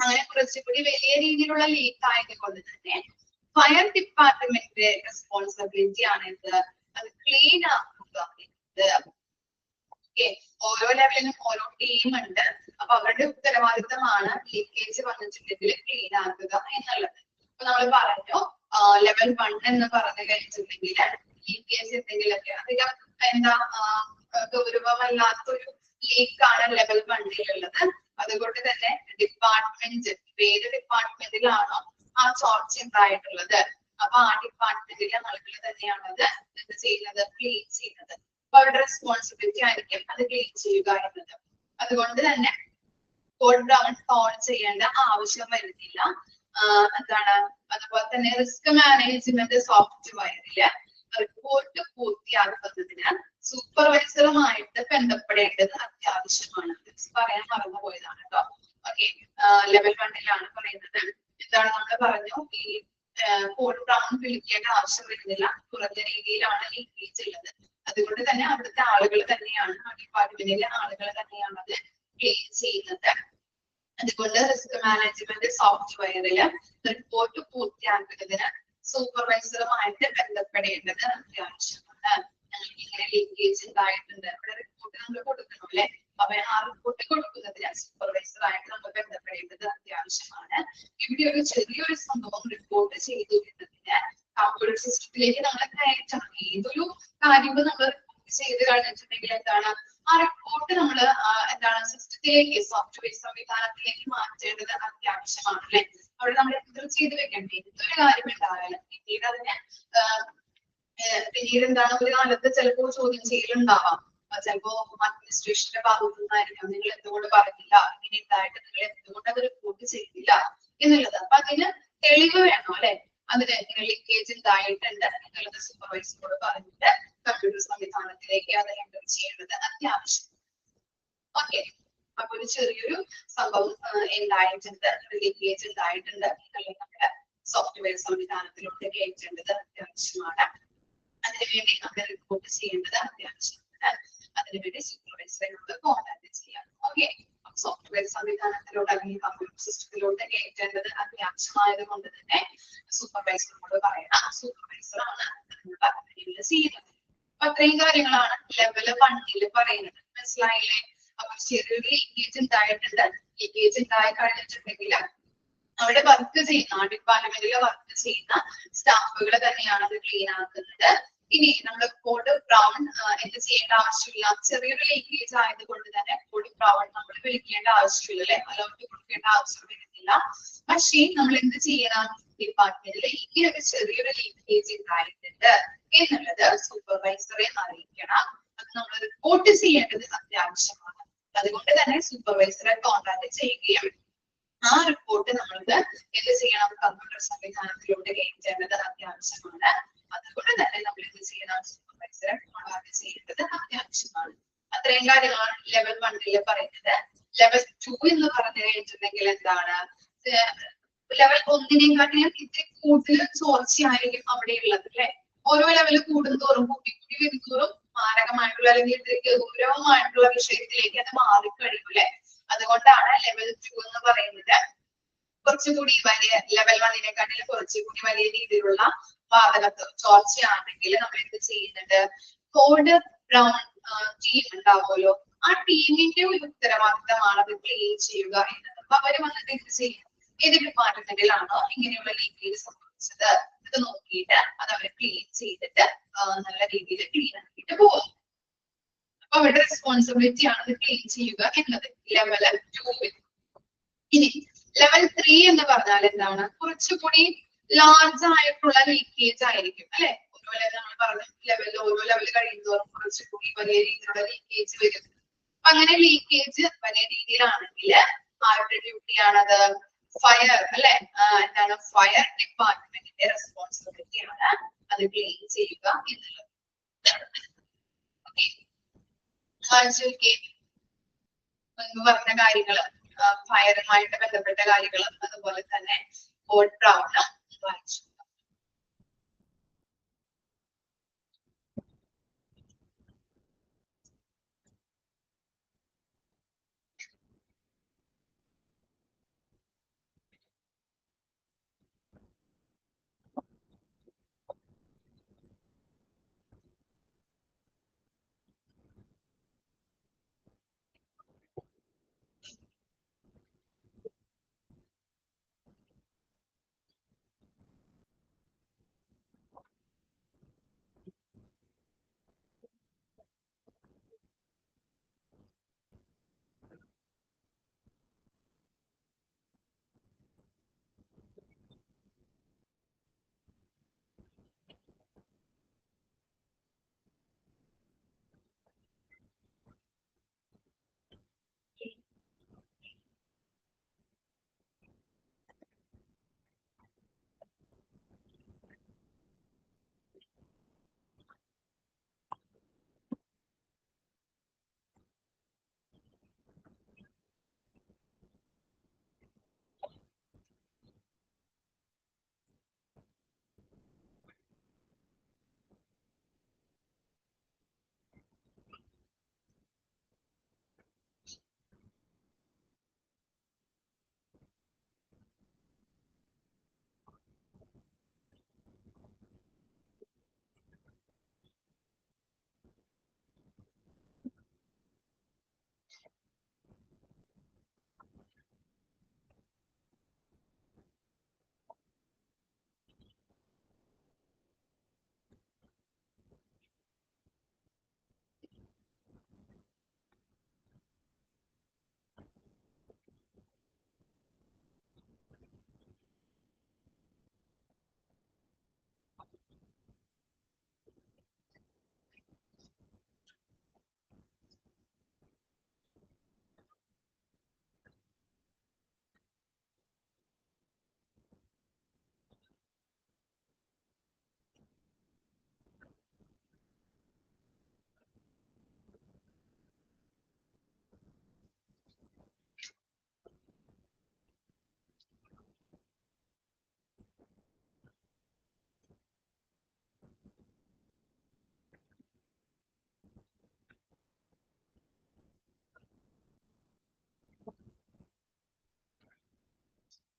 അങ്ങനെ കുറച്ചുകൂടി വലിയ രീതിയിലുള്ള ലീക്ക് ആയതുകൊണ്ട് തന്നെ ഫയർ ഡിപ്പാർട്ട്മെന്റിന്റെ റെസ്പോൺസിബിലിറ്റി ആണ് ഇത്, അത് ക്ലീൻ ആക്കുക. ഓരോ ലെവലിനും ഓരോ ടീം ഉണ്ട്, അപ്പൊ അവരുടെ ഉത്തരവാദിത്തമാണ് ലീക്കേജ് വന്നിട്ടുണ്ടെങ്കിൽ ക്ലീൻ ആക്കുക എന്നുള്ളത്. അപ്പൊ നമ്മൾ പറഞ്ഞു ലെവൽ 1 എന്ന് പറഞ്ഞു കഴിഞ്ഞിട്ടുണ്ടെങ്കിൽ ലീക്കേജ് എന്തെങ്കിലുമൊക്കെ അധികം എന്താ ഗൗരവമല്ലാത്തൊരു ലീക്കാണ് ലെവൽ 1 അതുകൊണ്ട് തന്നെ ഡിപ്പാർട്ട്മെന്റ് ഏത് ഡിപ്പാർട്ട്മെന്റിലാണോ ആ ചോർച്ച ഉണ്ടായിട്ടുള്ളത്, അപ്പൊ ആ ഡിപ്പാർട്ട്മെന്റിലെ ആളുകൾ തന്നെയാണ് അത് എന്ത് ചെയ്യുന്നത്, ക്ലീൻ ചെയ്യുന്നത്. അപ്പൊ അവരുടെ റെസ്പോൺസിബിലിറ്റി ആയിരിക്കും അത് ക്ലീൻ ചെയ്യുക എന്നത്. അതുകൊണ്ട് തന്നെ കോഡ് ബ്രൗൺ ഫോൺ ചെയ്യേണ്ട ആവശ്യം വരുന്നില്ല. എന്താണ്, അതുപോലെ തന്നെ റിസ്ക് മാനേജ്മെന്റ് സോഫ്റ്റ്വെയറില് റിപ്പോർട്ട് പൂർത്തിയാക്കുന്നതിന് സൂപ്പർവൈസറുമായിട്ട് ബന്ധപ്പെടേണ്ടത് അത്യാവശ്യമാണ്. പറയാൻ മറന്നുപോയതാണ് കേട്ടോ. ഓക്കെ, ലെവൽ 1 പറയുന്നത് എന്താണ്, നമ്മൾ പറഞ്ഞു ഈ കോഡ് ബ്രൗൺ വിളിക്കേണ്ട ആവശ്യം വരുന്നില്ല, കുറഞ്ഞ രീതിയിലാണ് ലീക്കേജ് ഉള്ളത്. അതുകൊണ്ട് തന്നെ അവിടുത്തെ ആളുകൾ തന്നെയാണ്, ആ ഡിപ്പാർട്ട്മെന്റിലെ ആളുകൾ തന്നെയാണ് അത് ക്ലീൻ ചെയ്യുന്നത്. അതുകൊണ്ട് റിസ്ക് മാനേജ്മെന്റ് സോഫ്റ്റ്വെയറില് റിപ്പോർട്ട് പൂർത്തിയാക്കുന്നതിന് സൂപ്പർവൈസറുമായിട്ട് ബന്ധപ്പെടേണ്ടത് അത്യാവശ്യമാണ്. ഞങ്ങൾക്ക് ഇങ്ങനെ ലീക്കേജ് ഉണ്ടായിട്ടുണ്ട്, അവിടെ റിപ്പോർട്ട് നമ്മൾ കൊടുക്കണം അല്ലെ. അപ്പൊ ആ റിപ്പോർട്ട് കൊടുക്കുന്നതിന് സൂപ്പർവൈസറായിട്ട് നമ്മൾ ബന്ധപ്പെടേണ്ടത് അത്യാവശ്യമാണ്. ഇവിടെ ഒരു ചെറിയൊരു സംഭവം റിപ്പോർട്ട് ചെയ്തു എന്നതിന് കമ്പ്യൂട്ടർ സിസ്റ്റത്തിലേക്ക് നമ്മൾ കയറ്റണം. ഏതൊരു കാര്യവും നമ്മൾ റിപ്പോർട്ട് ചെയ്ത് കഴിഞ്ഞിട്ടുണ്ടെങ്കിൽ എന്താണ്, ആ റിപ്പോർട്ട് നമ്മൾ എന്താണ് സിസ്റ്റത്തിലേക്ക് സോഫ്റ്റ്വെയർ സംവിധാനത്തിലേക്ക് മാറ്റേണ്ടത് അത്യാവശ്യമാണ് അല്ലെ. അവിടെ നമ്മൾ എന്തോ ചെയ്ത് വെക്കേണ്ടത്, എന്തൊരു കാര്യം ഉണ്ടായാലും പിന്നീട് അതിനെ പിന്നീട് എന്താണ് ഒരു കാലത്ത് ചിലപ്പോൾ ചോദ്യം ചെയ്യലുണ്ടാവാം. ചിലപ്പോ അഡ്മിനിസ്ട്രേഷന്റെ ഭാഗത്തു നിന്നായിരിക്കും നിങ്ങൾ എന്തുകൊണ്ട് പറഞ്ഞില്ല, ഇങ്ങനെ ഉണ്ടായിട്ട് നിങ്ങൾ എന്തുകൊണ്ട് അത് റിപ്പോർട്ട് ചെയ്തില്ല എന്നുള്ളത്. അപ്പൊ അതിന് തെളിവ് വേണം അല്ലെ, അതിന് ഇങ്ങനെ ലീക്കേജ് ഉണ്ടായിട്ടുണ്ട് എന്നുള്ളത് സൂപ്പർവൈസറോട് പറഞ്ഞിട്ട് കമ്പ്യൂട്ടർ സംവിധാനത്തിലേക്ക് അത് എൻ്റർ ചെയ്യേണ്ടത് അത്യാവശ്യം. ഓക്കെ, അപ്പൊ ഒരു ചെറിയൊരു സംഭവം ഉണ്ടായിട്ടുണ്ട്, ലീക്കേജ് ഉണ്ടായിട്ടുണ്ട് എന്നുള്ളത് നമ്മുടെ സോഫ്റ്റ്വെയർ സംവിധാനത്തിലൂടെ കയറ്റേണ്ടത് അത്യാവശ്യമാണ്. അതിനുവേണ്ടി നമ്മൾ റിപ്പോർട്ട് ചെയ്യേണ്ടത് അത്യാവശ്യമാണ്. അതിനുവേണ്ടി സൂപ്പർവൈസറെ നമ്മൾ കോൺടാക്ട് ചെയ്യാം. ഓക്കെ, സോഫ്റ്റ്വെയർ സംവിധാനത്തിലൂടെ അല്ലെങ്കിൽ കമ്പ്യൂട്ടർ സിസ്റ്റത്തിലൂടെ കയറ്റേണ്ടത് അത്യാവശ്യമായത് കൊണ്ട് തന്നെ സൂപ്പർവൈസറിനോട് പറയണം. സൂപ്പർവൈസറാണ് ചെയ്യുന്നത്. അപ്പൊ അത്രയും കാര്യങ്ങളാണ് ലെവൽ 1 പറയുന്നത്. മനസ്സിലായില്ലേ? അപ്പൊ ചെറിയൊരു ലീക്കേജ് ഉണ്ടായിട്ടുണ്ട്, ലീക്കേജ് ഉണ്ടായി കഴിഞ്ഞിട്ടുണ്ടെങ്കിൽ അവിടെ വർക്ക് ചെയ്യുന്ന ആ ഡിപ്പാർട്ട്മെന്റിൽ വർക്ക് ചെയ്യുന്ന സ്റ്റാഫുകൾ തന്നെയാണ് അത് ക്ലീൻ ആക്കുന്നത്. ഇനി നമ്മൾ കോഡ് ബ്രൗൺ എന്ത് ചെയ്യേണ്ട ആവശ്യമില്ല, ചെറിയൊരു ലീക്കേജ് ആയതുകൊണ്ട് തന്നെ കോഡ് ബ്രൗൺ നമ്മൾ വിളിക്കേണ്ട ആവശ്യമില്ല അല്ലെ, അലോട്ട് കൊടുക്കേണ്ട ആവശ്യം വരുന്നില്ല. പക്ഷേ നമ്മൾ എന്ത് ചെയ്യണം, ഡിപ്പാർട്ട്മെന്റിൽ ഈ ഒരു ചെറിയൊരു ലീക്കേജ് ഉണ്ടായിട്ടുണ്ട് എന്നുള്ളത് സൂപ്പർവൈസറെ അറിയിക്കണം. അത് നമ്മൾ റിപ്പോർട്ട് ചെയ്യേണ്ടത് അത്യാവശ്യമാണ്. അതുകൊണ്ട് തന്നെ സൂപ്പർവൈസറെ കോൺടാക്ട് ചെയ്യുകയും ആ റിപ്പോർട്ട് നമ്മൾക്ക് എന്ത് ചെയ്യണം, കമ്പ്യൂട്ടർ സംവിധാനത്തിലൂടെ കയറ്റേണ്ടത് അത്യാവശ്യമാണ്. അതുകൊണ്ട് തന്നെ നമ്മൾ എന്ത് ചെയ്യണം, സൂപ്പർവൈസറെ കോൺടാക്ട് ചെയ്യേണ്ടത് അത്യാവശ്യമാണ്. അത്രയും കാര്യങ്ങളാണ് ലെവൽ 1 പറയുന്നത്. ലെവൽ 2 എന്ന് പറഞ്ഞു കഴിഞ്ഞിട്ടുണ്ടെങ്കിൽ എന്താണ്, ലെവൽ 1-നെക്കാട്ടിലും ഇത്തിരി കൂടുതൽ ചോർച്ചയായിരിക്കും അവിടെ ഉള്ളത് അല്ലെ. ഓരോ ലെവൽ കൂടുന്തോറും കൂടി വരുന്തോറും മാരകമായിട്ടുള്ള അല്ലെങ്കിൽ ഇത്തിരി ഗൗരവമായിട്ടുള്ള വിഷയത്തിലേക്ക് അത് മാറിക്കഴിയും അല്ലെ. അതുകൊണ്ടാണ് ലെവൽ 2 എന്ന് പറയുന്നത് കുറച്ചുകൂടി വലിയ ലെവൽ 1-നെക്കാട്ടിലും കുറച്ചുകൂടി വലിയ രീതിയിലുള്ള വാതക ചോർച്ചയാണെങ്കിൽ നമ്മൾ എന്ത് ചെയ്യുന്നുണ്ട്, കോഡ് ബ്രൗൺ ടീം ഉണ്ടാവുമല്ലോ, ആ ടീമിന്റെ ഒരു ഉത്തരവാദിത്തമാണ് അത് ക്ലീൻ ചെയ്യുക എന്നത്. അപ്പൊ അവര് വന്നിട്ട് എന്ത് ചെയ്യും, ഏത് ഡിപ്പാർട്ട്മെന്റിലാണോ ഇങ്ങനെയുള്ള ലീക്കേജ് സംഭവിച്ചത് ഇത് നോക്കിയിട്ട് അത് അവര് ക്ലീൻ ചെയ്തിട്ട് നല്ല രീതിയിൽ ക്ലീൻ ആക്കിയിട്ട് പോകും. അപ്പൊ അവരുടെ റെസ്പോൺസിബിലിറ്റി ആണ് അത് ക്ലീൻ ചെയ്യുക എന്നത് ലെവൽ 2. ഇനി ലെവൽ 3 എന്ന് പറഞ്ഞാൽ എന്താണ്? കുറച്ചുകൂടി ലാർജ് ആയിട്ടുള്ള ലീക്കേജ് ആയിരിക്കും അല്ലെ. ഓരോ നമ്മൾ പറഞ്ഞ ലെവലിൽ ഓരോ ലെവൽ കഴിയുന്നതോറും കുറച്ചുകൂടി വലിയ രീതിയിലുള്ള ലീക്കേജ് വരും. അപ്പൊ അങ്ങനെ ലീക്കേജ് വലിയ രീതിയിലാണെങ്കിൽ ആരുടെ ഡ്യൂട്ടിയാണത്? ഫയർ അല്ലെ. എന്താണ്? ഫയർ ഡിപ്പാർട്ട്മെന്റിന്റെ റെസ്പോൺസിബിലിറ്റി ആണ് അത് ക്ലീൻ ചെയ്യുക എന്നുള്ളത്. പറഞ്ഞ കാര്യങ്ങള്, ഫയറുമായിട്ട് ബന്ധപ്പെട്ട കാര്യങ്ങൾ, അതുപോലെ തന്നെ കോഡ് ബ്രൗണ് വായിച്ചു.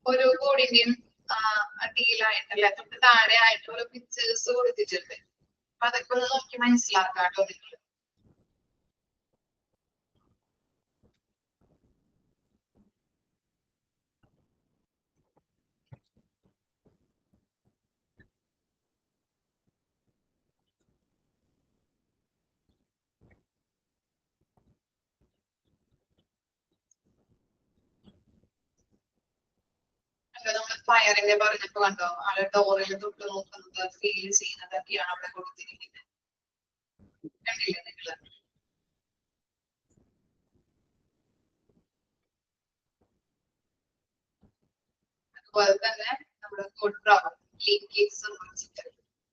ഒരു കോഡിന്റെയും അടിയിലായിട്ടല്ലേ, തൊട്ട് താഴെ ആയിട്ട് ഓരോ പിക്ചേഴ്സ് കൊടുത്തിട്ടുണ്ട്. അപ്പൊ അതൊക്കെ ഒന്ന് നോക്കി മനസ്സിലാക്കാട്ടോ നിങ്ങൾ. നമ്മൾ ഫയറിന്റെ പറഞ്ഞപ്പോ കണ്ടോ, ആള് ഡോറിൽ തൊട്ട് നോക്കുന്നത്, ഫീൽ ചെയ്യുന്നതൊക്കെയാണ് അവിടെ കൊടുത്തിരിക്കുന്നത്. കണ്ടില്ലേ നിങ്ങള്? അതുപോലെ തന്നെ നമ്മുടെ ഗുഡ് ബ്രൗൺ ലീക്കേജ് സംഭവിച്ചിട്ട്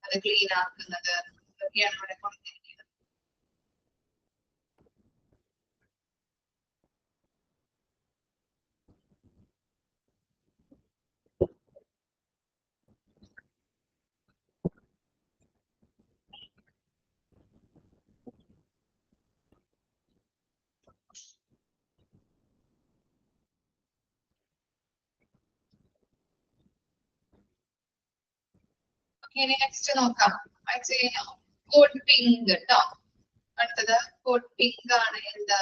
അത് ക്ലീൻ ആക്കുന്നത് ഇതൊക്കെയാണ് ഇവിടെ കൊടുത്തിരിക്കുന്നത്. ഇനി നെക്സ്റ്റ് നോക്കാം. കോഡ് പിങ്ക് കേട്ടോ. അടുത്തത് കോഡ് പിങ്ക് ആണ്. എന്ത്?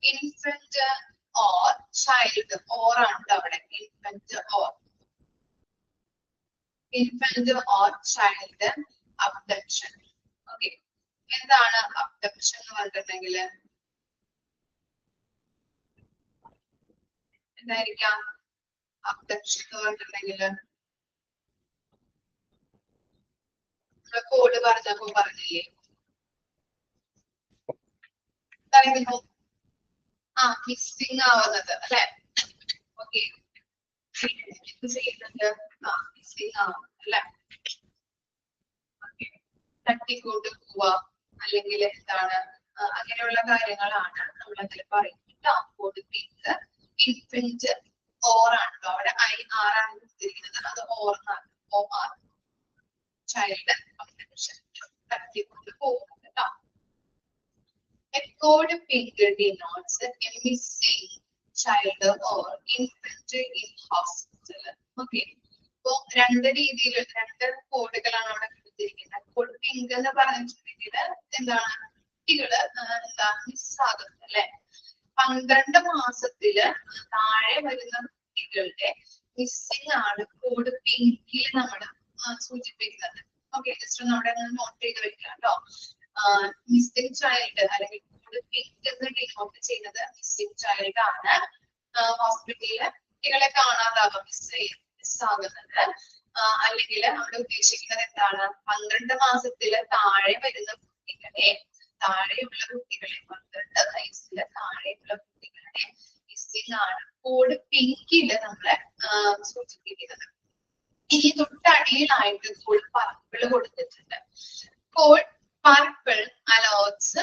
Infant or child. ഓർ ആണ് അവിടെ. Infant or child abduction. Okay, എന്താണ് അബ്ഡക്ഷൻ എന്ന് പറഞ്ഞിട്ടുണ്ടെങ്കിൽ? എന്തായിരിക്കാം അബ്ഡക്ഷൻ എന്ന് പറഞ്ഞിട്ടുണ്ടെങ്കിൽ? കോഡ് പറഞ്ഞപ്പോ പറഞ്ഞില്ലേ? പറയുമ്പോ മിസ്സിംഗ് ആവുന്നത് അല്ലെ? ഓക്കെ, ചെയ്യുന്നുണ്ട്, മിസ്സിംഗ് ആവും അല്ലെ? തട്ടിക്കൊണ്ട് പോവുക അല്ലെങ്കിൽ എന്താണ്, അങ്ങനെയുള്ള കാര്യങ്ങളാണ് നമ്മൾ അതിൽ പറയുന്നത്. കൊടുപ്പിക്ക് ഇൻഫന്റ് ഓറാണ് കേട്ടോ, അവിടെ IR ആണ് കൊടുത്തിരിക്കുന്നത്, അത് ഓർന്നാണ്, OR ചൈൽഡ് തട്ടിക്കൊണ്ട് പോകുന്നത് കേട്ടോ. A code pink denotes a missing child or infant in hospital. Okay. So, രണ്ട് രീതിയിൽ രണ്ട് കോഡുകളാണ് അവിടെ കൊടുത്തിരിക്കുന്നത്. കോഡ് പിങ്ക് എന്ന് പറഞ്ഞിട്ടുണ്ടെങ്കിൽ എന്താണ്, കുട്ടികള് എന്താ മിസ്സാകുന്നത് അല്ലെ? 12 മാസത്തില് താഴെ വരുന്ന കുട്ടികളുടെ മിസ്സിംഗ് ആണ് കോഡ് പിങ്കിൽ നമ്മൾ സൂചിപ്പിക്കുന്നത്. ഓക്കെ, ജസ്റ്റ് നമ്മുടെ നോട്ട് ചെയ്ത് വെക്കുക കേട്ടോ. മിസ്സിംഗ് ചൈൽഡ് അല്ലെങ്കിൽ കോഡ് പിങ്ക് എന്ന് ഡിനോട്ട് ചെയ്യുന്നത് മിസ്സിംഗ് ചൈൽഡ് ആണ്. ഹോസ്പിറ്റലില് കുട്ടികളെ കാണാതാവാം, മിസ്സാകുന്നത്. അല്ലെങ്കിൽ അവിടെ ഉദ്ദേശിക്കുന്നത് എന്താണ്, 12 മാസത്തില് താഴെ വരുന്ന കുട്ടികളെ, താഴെയുള്ള കുട്ടികളെ, 12 വയസ്സില് താഴെയുള്ള കുട്ടികളെ മിസ്സിംഗ് ആണ് കോഡ് പിങ്കില് നമ്മളെ സൂചിപ്പിക്കുന്നത്. ഇനി തൊട്ടടിയിലായിട്ട് കോഡ് പർപ്പിൾ കൊടുത്തിട്ടുണ്ട്. Code purple allots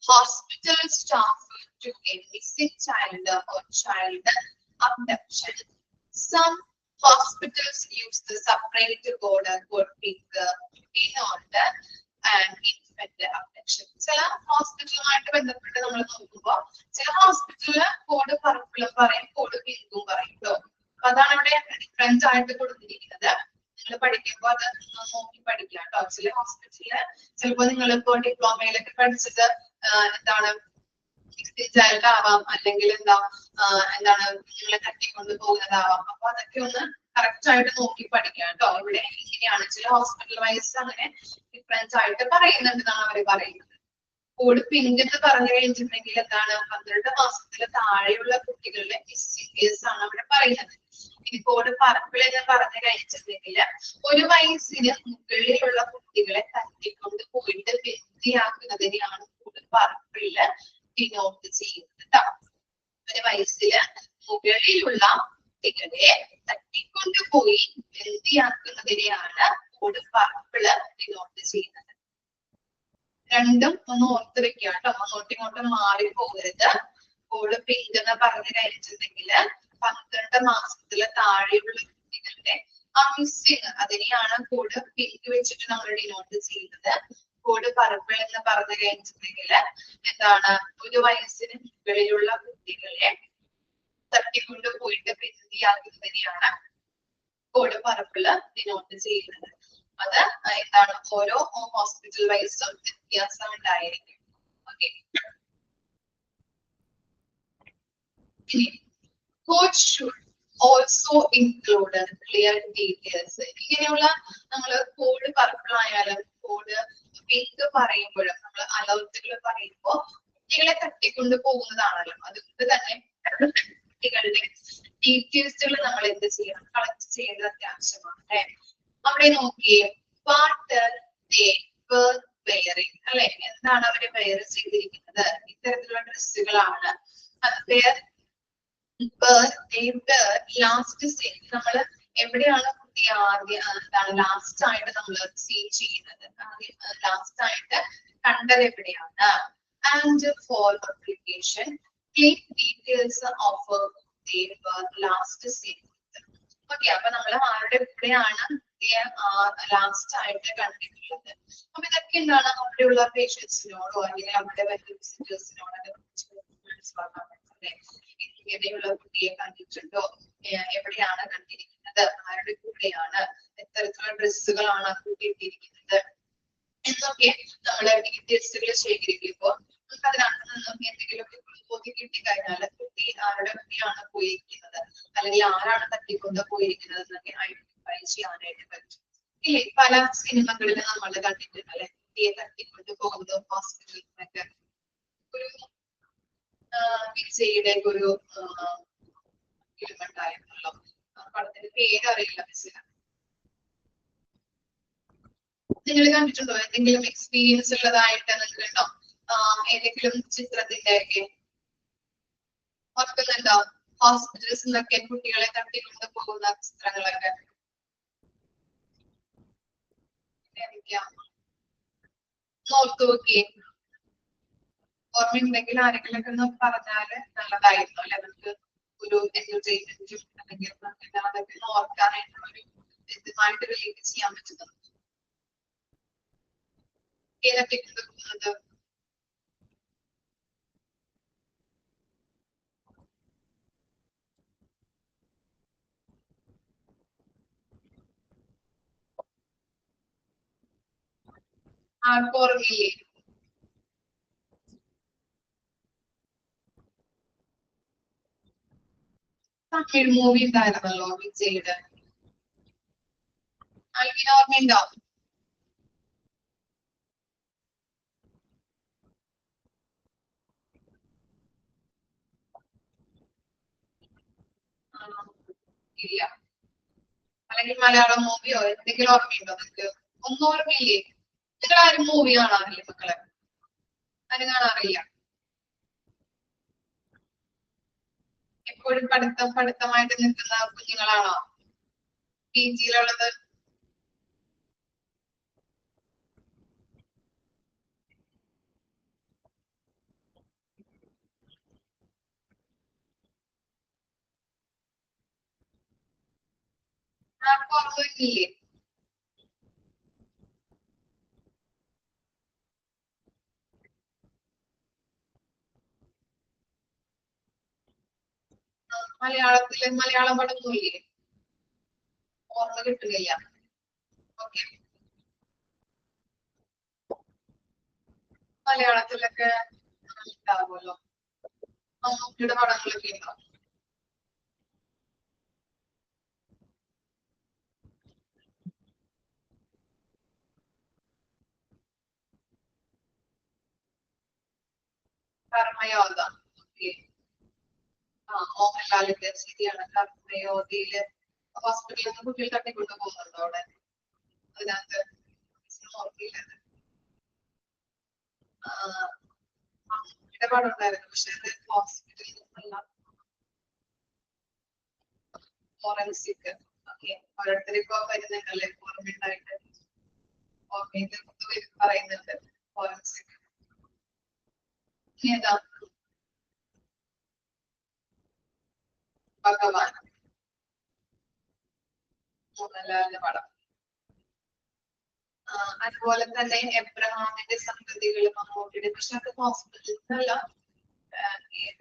hospital staff to a missing child or child abduction. Some hospitals use the separate code pink in order and infant abduction. ചില ഹോസ്പിറ്റലുമായിട്ട് ബന്ധപ്പെട്ട് നമ്മൾ നോക്കുമ്പോൾ ചില ഹോസ്പിറ്റലില് കോഡ് പർപ്പിളും പറയും, കോഡ് പിങ്കും പറയും കേട്ടോ. അപ്പൊ അതാണ് ഇവിടെ ഡിഫറൻസ് ആയിട്ട് കൊടുത്തിരിക്കുന്നത്. നിങ്ങൾ പഠിക്കുമ്പോൾ അത് നോക്കി പഠിക്കാം കേട്ടോ. ചില ഹോസ്പിറ്റലില് ചിലപ്പോ നിങ്ങളിപ്പോ ഡിപ്ലോമയിലൊക്കെ പഠിച്ചത് എന്താണ്, ചൈൽഡ് ആവാം, അല്ലെങ്കിൽ എന്താണ് നിങ്ങളെ തട്ടിക്കൊണ്ട് പോകുന്നതാവാം. അപ്പൊ അതൊക്കെ ഒന്ന് കറക്റ്റ് ആയിട്ട് നോക്കി പഠിക്കാം കേട്ടോ. ഇവിടെ ഇങ്ങനെയാണ്, ചില ഹോസ്പിറ്റൽ വൈസ് അങ്ങനെ ഡിഫറൻസ് ആയിട്ട് പറയുന്നുണ്ടെന്നാണ് അവര് പറയുന്നത്. കോഡ് പിങ്ക് എന്ന് പറഞ്ഞു കഴിഞ്ഞിട്ടുണ്ടെങ്കിൽ എന്താണ്, 12 മാസത്തില് താഴെയുള്ള കുട്ടികളുടെ മിസ്സിംഗ് കേസ് ആണ് അവിടെ പറയുന്നത്. ഇനി കോഡ് പർപ്പിൾ എന്ന് പറഞ്ഞു കഴിഞ്ഞിട്ടുണ്ടെങ്കിൽ 1 വയസ്സിന് മുകളിലുള്ള കുട്ടികളെ തട്ടിക്കൊണ്ട് പോയിട്ട് ബന്ദിയാക്കുന്നതിനെയാണ് കോഡ് പർപ്പിളില് ഡിനോട്ട് ചെയ്യുന്നത് കേട്ടോ. 1 വയസ്സില് മുകളിലുള്ള കുട്ടികളെ തട്ടിക്കൊണ്ടുപോയി ബന്ദിയാക്കുന്നതിനെയാണ് കോഡ് പർപ്പിള് ഡിനോട്ട് ചെയ്യുന്നത്. രണ്ടും ഒന്ന് ഓർത്ത് വെക്കുക കേട്ടോ, അങ്ങോട്ടും ഇങ്ങോട്ടും മാറി പോകരുത്. കോഡ് പിങ്ക് എന്ന് പറഞ്ഞു കഴിഞ്ഞിട്ടുണ്ടെങ്കിൽ 12 മാസത്തില് താഴെയുള്ള കുട്ടികളുടെ മിസ്സിംഗ്, അതിനെയാണ് കോഡ് പിങ്ക് വെച്ചിട്ട് നമ്മൾ ഡിനോട്ട് ചെയ്യുന്നത്. കോഡ് പർപ്പിൾ എന്ന് പറഞ്ഞു കഴിഞ്ഞിട്ടുണ്ടെങ്കിൽ എന്താണ്, 1 വയസ്സിന് മുകളിലുള്ള കുട്ടികളെ തട്ടിക്കൊണ്ട് പോയിട്ട് ബന്ദിയാക്കുന്നതിനെയാണ് കോഡ് പർപ്പിള് ഡിനോട്ട് ചെയ്യുന്നത്. അത് എന്താണ്, ഓരോ ഹോസ്പിറ്റൽ വൈസും വ്യത്യാസം ഉണ്ടായിരിക്കും. Okay, code should also include clear details. ഇങ്ങനെയുള്ള നമ്മള് കോഡ് പർപ്പിൾ ആയാലും കോഡ് പിങ്ക് പറയുമ്പോഴും നമ്മൾ അലർട്ടുകൾ പറയുമ്പോൾ കുട്ടികളെ തട്ടിക്കൊണ്ട് പോകുന്നതാണല്ലോ. അതുകൊണ്ട് തന്നെ കുട്ടികളുടെ ഡീറ്റെയിൽസുകൾ നമ്മൾ എന്ത് ചെയ്യണം, കളക്ട് ചെയ്യേണ്ടത് അത്യാവശ്യമാണ് അല്ലെ. അവിടെ നോക്കിയേ, വാട്ട് ദേ വർ വെയറിംഗ് അല്ലെ, എന്താണ് അവര് വെയർ ചെയ്തിരിക്കുന്നത്, ഇത്തരത്തിലുള്ള ഡ്രസ്സുകളാണ്. ലാസ്റ്റ് സീൻ നമ്മൾ എവിടെയാണ് കുട്ടി ആദ്യം എന്താണ് ലാസ്റ്റ് ആയിട്ട് നമ്മൾ സീൻ ചെയ്യുന്നത്, ലാസ്റ്റ് ആയിട്ട് കണ്ടത് എവിടെയാണ്. And for application click details of last seen. Okay, അപ്പൊ നമ്മൾ ആരുടെ എവിടെയാണ് ലാസ്റ്റ് ആയിട്ട് കണ്ടിട്ടുള്ളത്. അപ്പൊ ഇതൊക്കെ എന്താണ്, അവിടെയുള്ള പേഷ്യൻസിനോടോ അല്ലെങ്കിൽ അവിടെ വരുന്ന വിസിറ്റേഴ്സിനോടൊക്കെ മനസ്സിലാക്കാൻ പറ്റുന്നത്. ഇങ്ങനെയുള്ള കുട്ടിയെ കണ്ടിട്ടുണ്ടോ, എവിടെയാണ് കണ്ടിരിക്കുന്നത്, ആരുടെ കൂടെയാണ്, എത്തരത്തിലുള്ള ഡ്രസ്സുകളാണ് ആ കുട്ടി ഇട്ടിരിക്കുന്നത് എന്നൊക്കെ നമ്മള് ഡീറ്റെയിൽസുകൾ ശേഖരിക്കുമ്പോൾ നമുക്ക് അതിനകത്ത് നിന്നും എന്തെങ്കിലുമൊക്കെ ബോധ്യം കിട്ടിക്കഴിഞ്ഞാൽ കുട്ടി ആരുടെ കൂടെയാണ് പോയിരിക്കുന്നത് അല്ലെങ്കിൽ ആരാണ് തട്ടിക്കൊണ്ട് പോയിരിക്കുന്നത് എന്നൊക്കെ ഐഡന്റിഫൈ ചെയ്യാനായിട്ട് പറ്റും. ഇല്ലേ, പല സിനിമകളിൽ നമ്മൾ കണ്ടിട്ടുണ്ട് അല്ലെ. കുട്ടിയെ തട്ടിക്കൊണ്ട് പോകുന്നത് ഹോസ്പിറ്റലിൽ നിന്നൊക്കെ ഒരു വിജയുടെ ഒരു ഫിലിം ഉണ്ടായിരുന്നല്ലോ. പടത്തിന്റെ പേര് അറിയില്ല മിസ്സിന്. നിങ്ങൾ കണ്ടിട്ടുണ്ടോ? എന്തെങ്കിലും എക്സ്പീരിയൻസ് ഉള്ളതായിട്ട് നിങ്ങൾക്കുണ്ടോ? ഏതെങ്കിലും ചിത്രത്തിന്റെ ഒക്കെ ഓർക്കുന്നുണ്ടോ? ഹോസ്പിറ്റൽസിൽ നിന്നൊക്കെ കുട്ടികളെ തട്ടിക്കൊണ്ട് പോകുന്ന ചിത്രങ്ങളൊക്കെ ഓർത്തു നോക്കിയേ. ഓർമ്മയുണ്ടെങ്കിൽ ആരെങ്കിലും ഒക്കെ ഒന്ന് പറഞ്ഞാല് നല്ലതായിരുന്നു അല്ലെ? നമുക്ക് ഒരു എന്റർടൈൻമെന്റും അല്ലെങ്കിൽ അതൊക്കെ ഓർക്കാനായിട്ടുള്ള ഒരു ഇതുമായിട്ട് റിലേറ്റ് ചെയ്യാൻ പറ്റുന്നത്. ഏതൊക്കെ കൊണ്ടുപോകുന്നത്? ആർക്കും ഓർമ്മയില്ലേ? തമിഴ് മൂവി ഉണ്ടായിരുന്നല്ലോ വിജയുടെ. അൽവിന് ഓർമ്മയുണ്ടോ? ഇല്ല. അല്ലെങ്കിൽ മലയാളം മൂവിയോ എന്തെങ്കിലും ഓർമ്മയുണ്ടോ നിങ്ങൾക്ക്? ഒന്നും ഓർമ്മയില്ലേ? നിങ്ങൾ ആരും മൂവി കാണാറില്ലേ മക്കളെ? ആരും കാണാറില്ല. എപ്പോഴും പഠിത്തമായിട്ട് നിൽക്കുന്ന കുഞ്ഞുങ്ങളാണോ PG-യിലുള്ളത്? ആർക്കും ഓർമ്മയില്ലേ? മലയാളം പടമൊന്നുമില്ലേ? ഓർമ്മ കിട്ടുകയില്ല. ഓക്കെ. മലയാളത്തിലൊക്കെ ഉണ്ടാവുമല്ലോ. മമ്മൂട്ടിയുടെ പടങ്ങളൊക്കെ ഉണ്ടോ? കർമ്മയോധ. ഓക്കെ. മോഹൻലാലിന്റെ ശരിയാണ്. കർമ്മയോധയില് ഹോസ്പിറ്റലിൽ നിന്ന് കുട്ടികൾ തട്ടിക്കൊണ്ടു പോകുന്നുണ്ടോ അവിടെ? അതിനകത്ത് ഓർമ്മയില്ല. ഇടപാട് ഉണ്ടായിരുന്നു. പക്ഷെ അത് ഹോസ്പിറ്റലിൽ നിന്നല്ല, ഫോറൻസിക്. ഓക്കെ. ഓരോരുത്തരിപ്പോ വരുന്നുണ്ടല്ലേ ഓർമ്മയുണ്ടായിട്ട്. ഓർമ്മയിൽ പറയുന്നുണ്ട് ഫോറൻസിക്. ഏതാ? ഭഗവാൻ. മോഹൻലാലിന്റെ പടം. അതുപോലെ തന്നെ എബ്രഹാമിന്റെ സന്തതികൾ മമ്മൂട്ടിയുടെ. പക്ഷെ അത് ഹോസ്പിറ്റലിൽ നിന്നല്ല,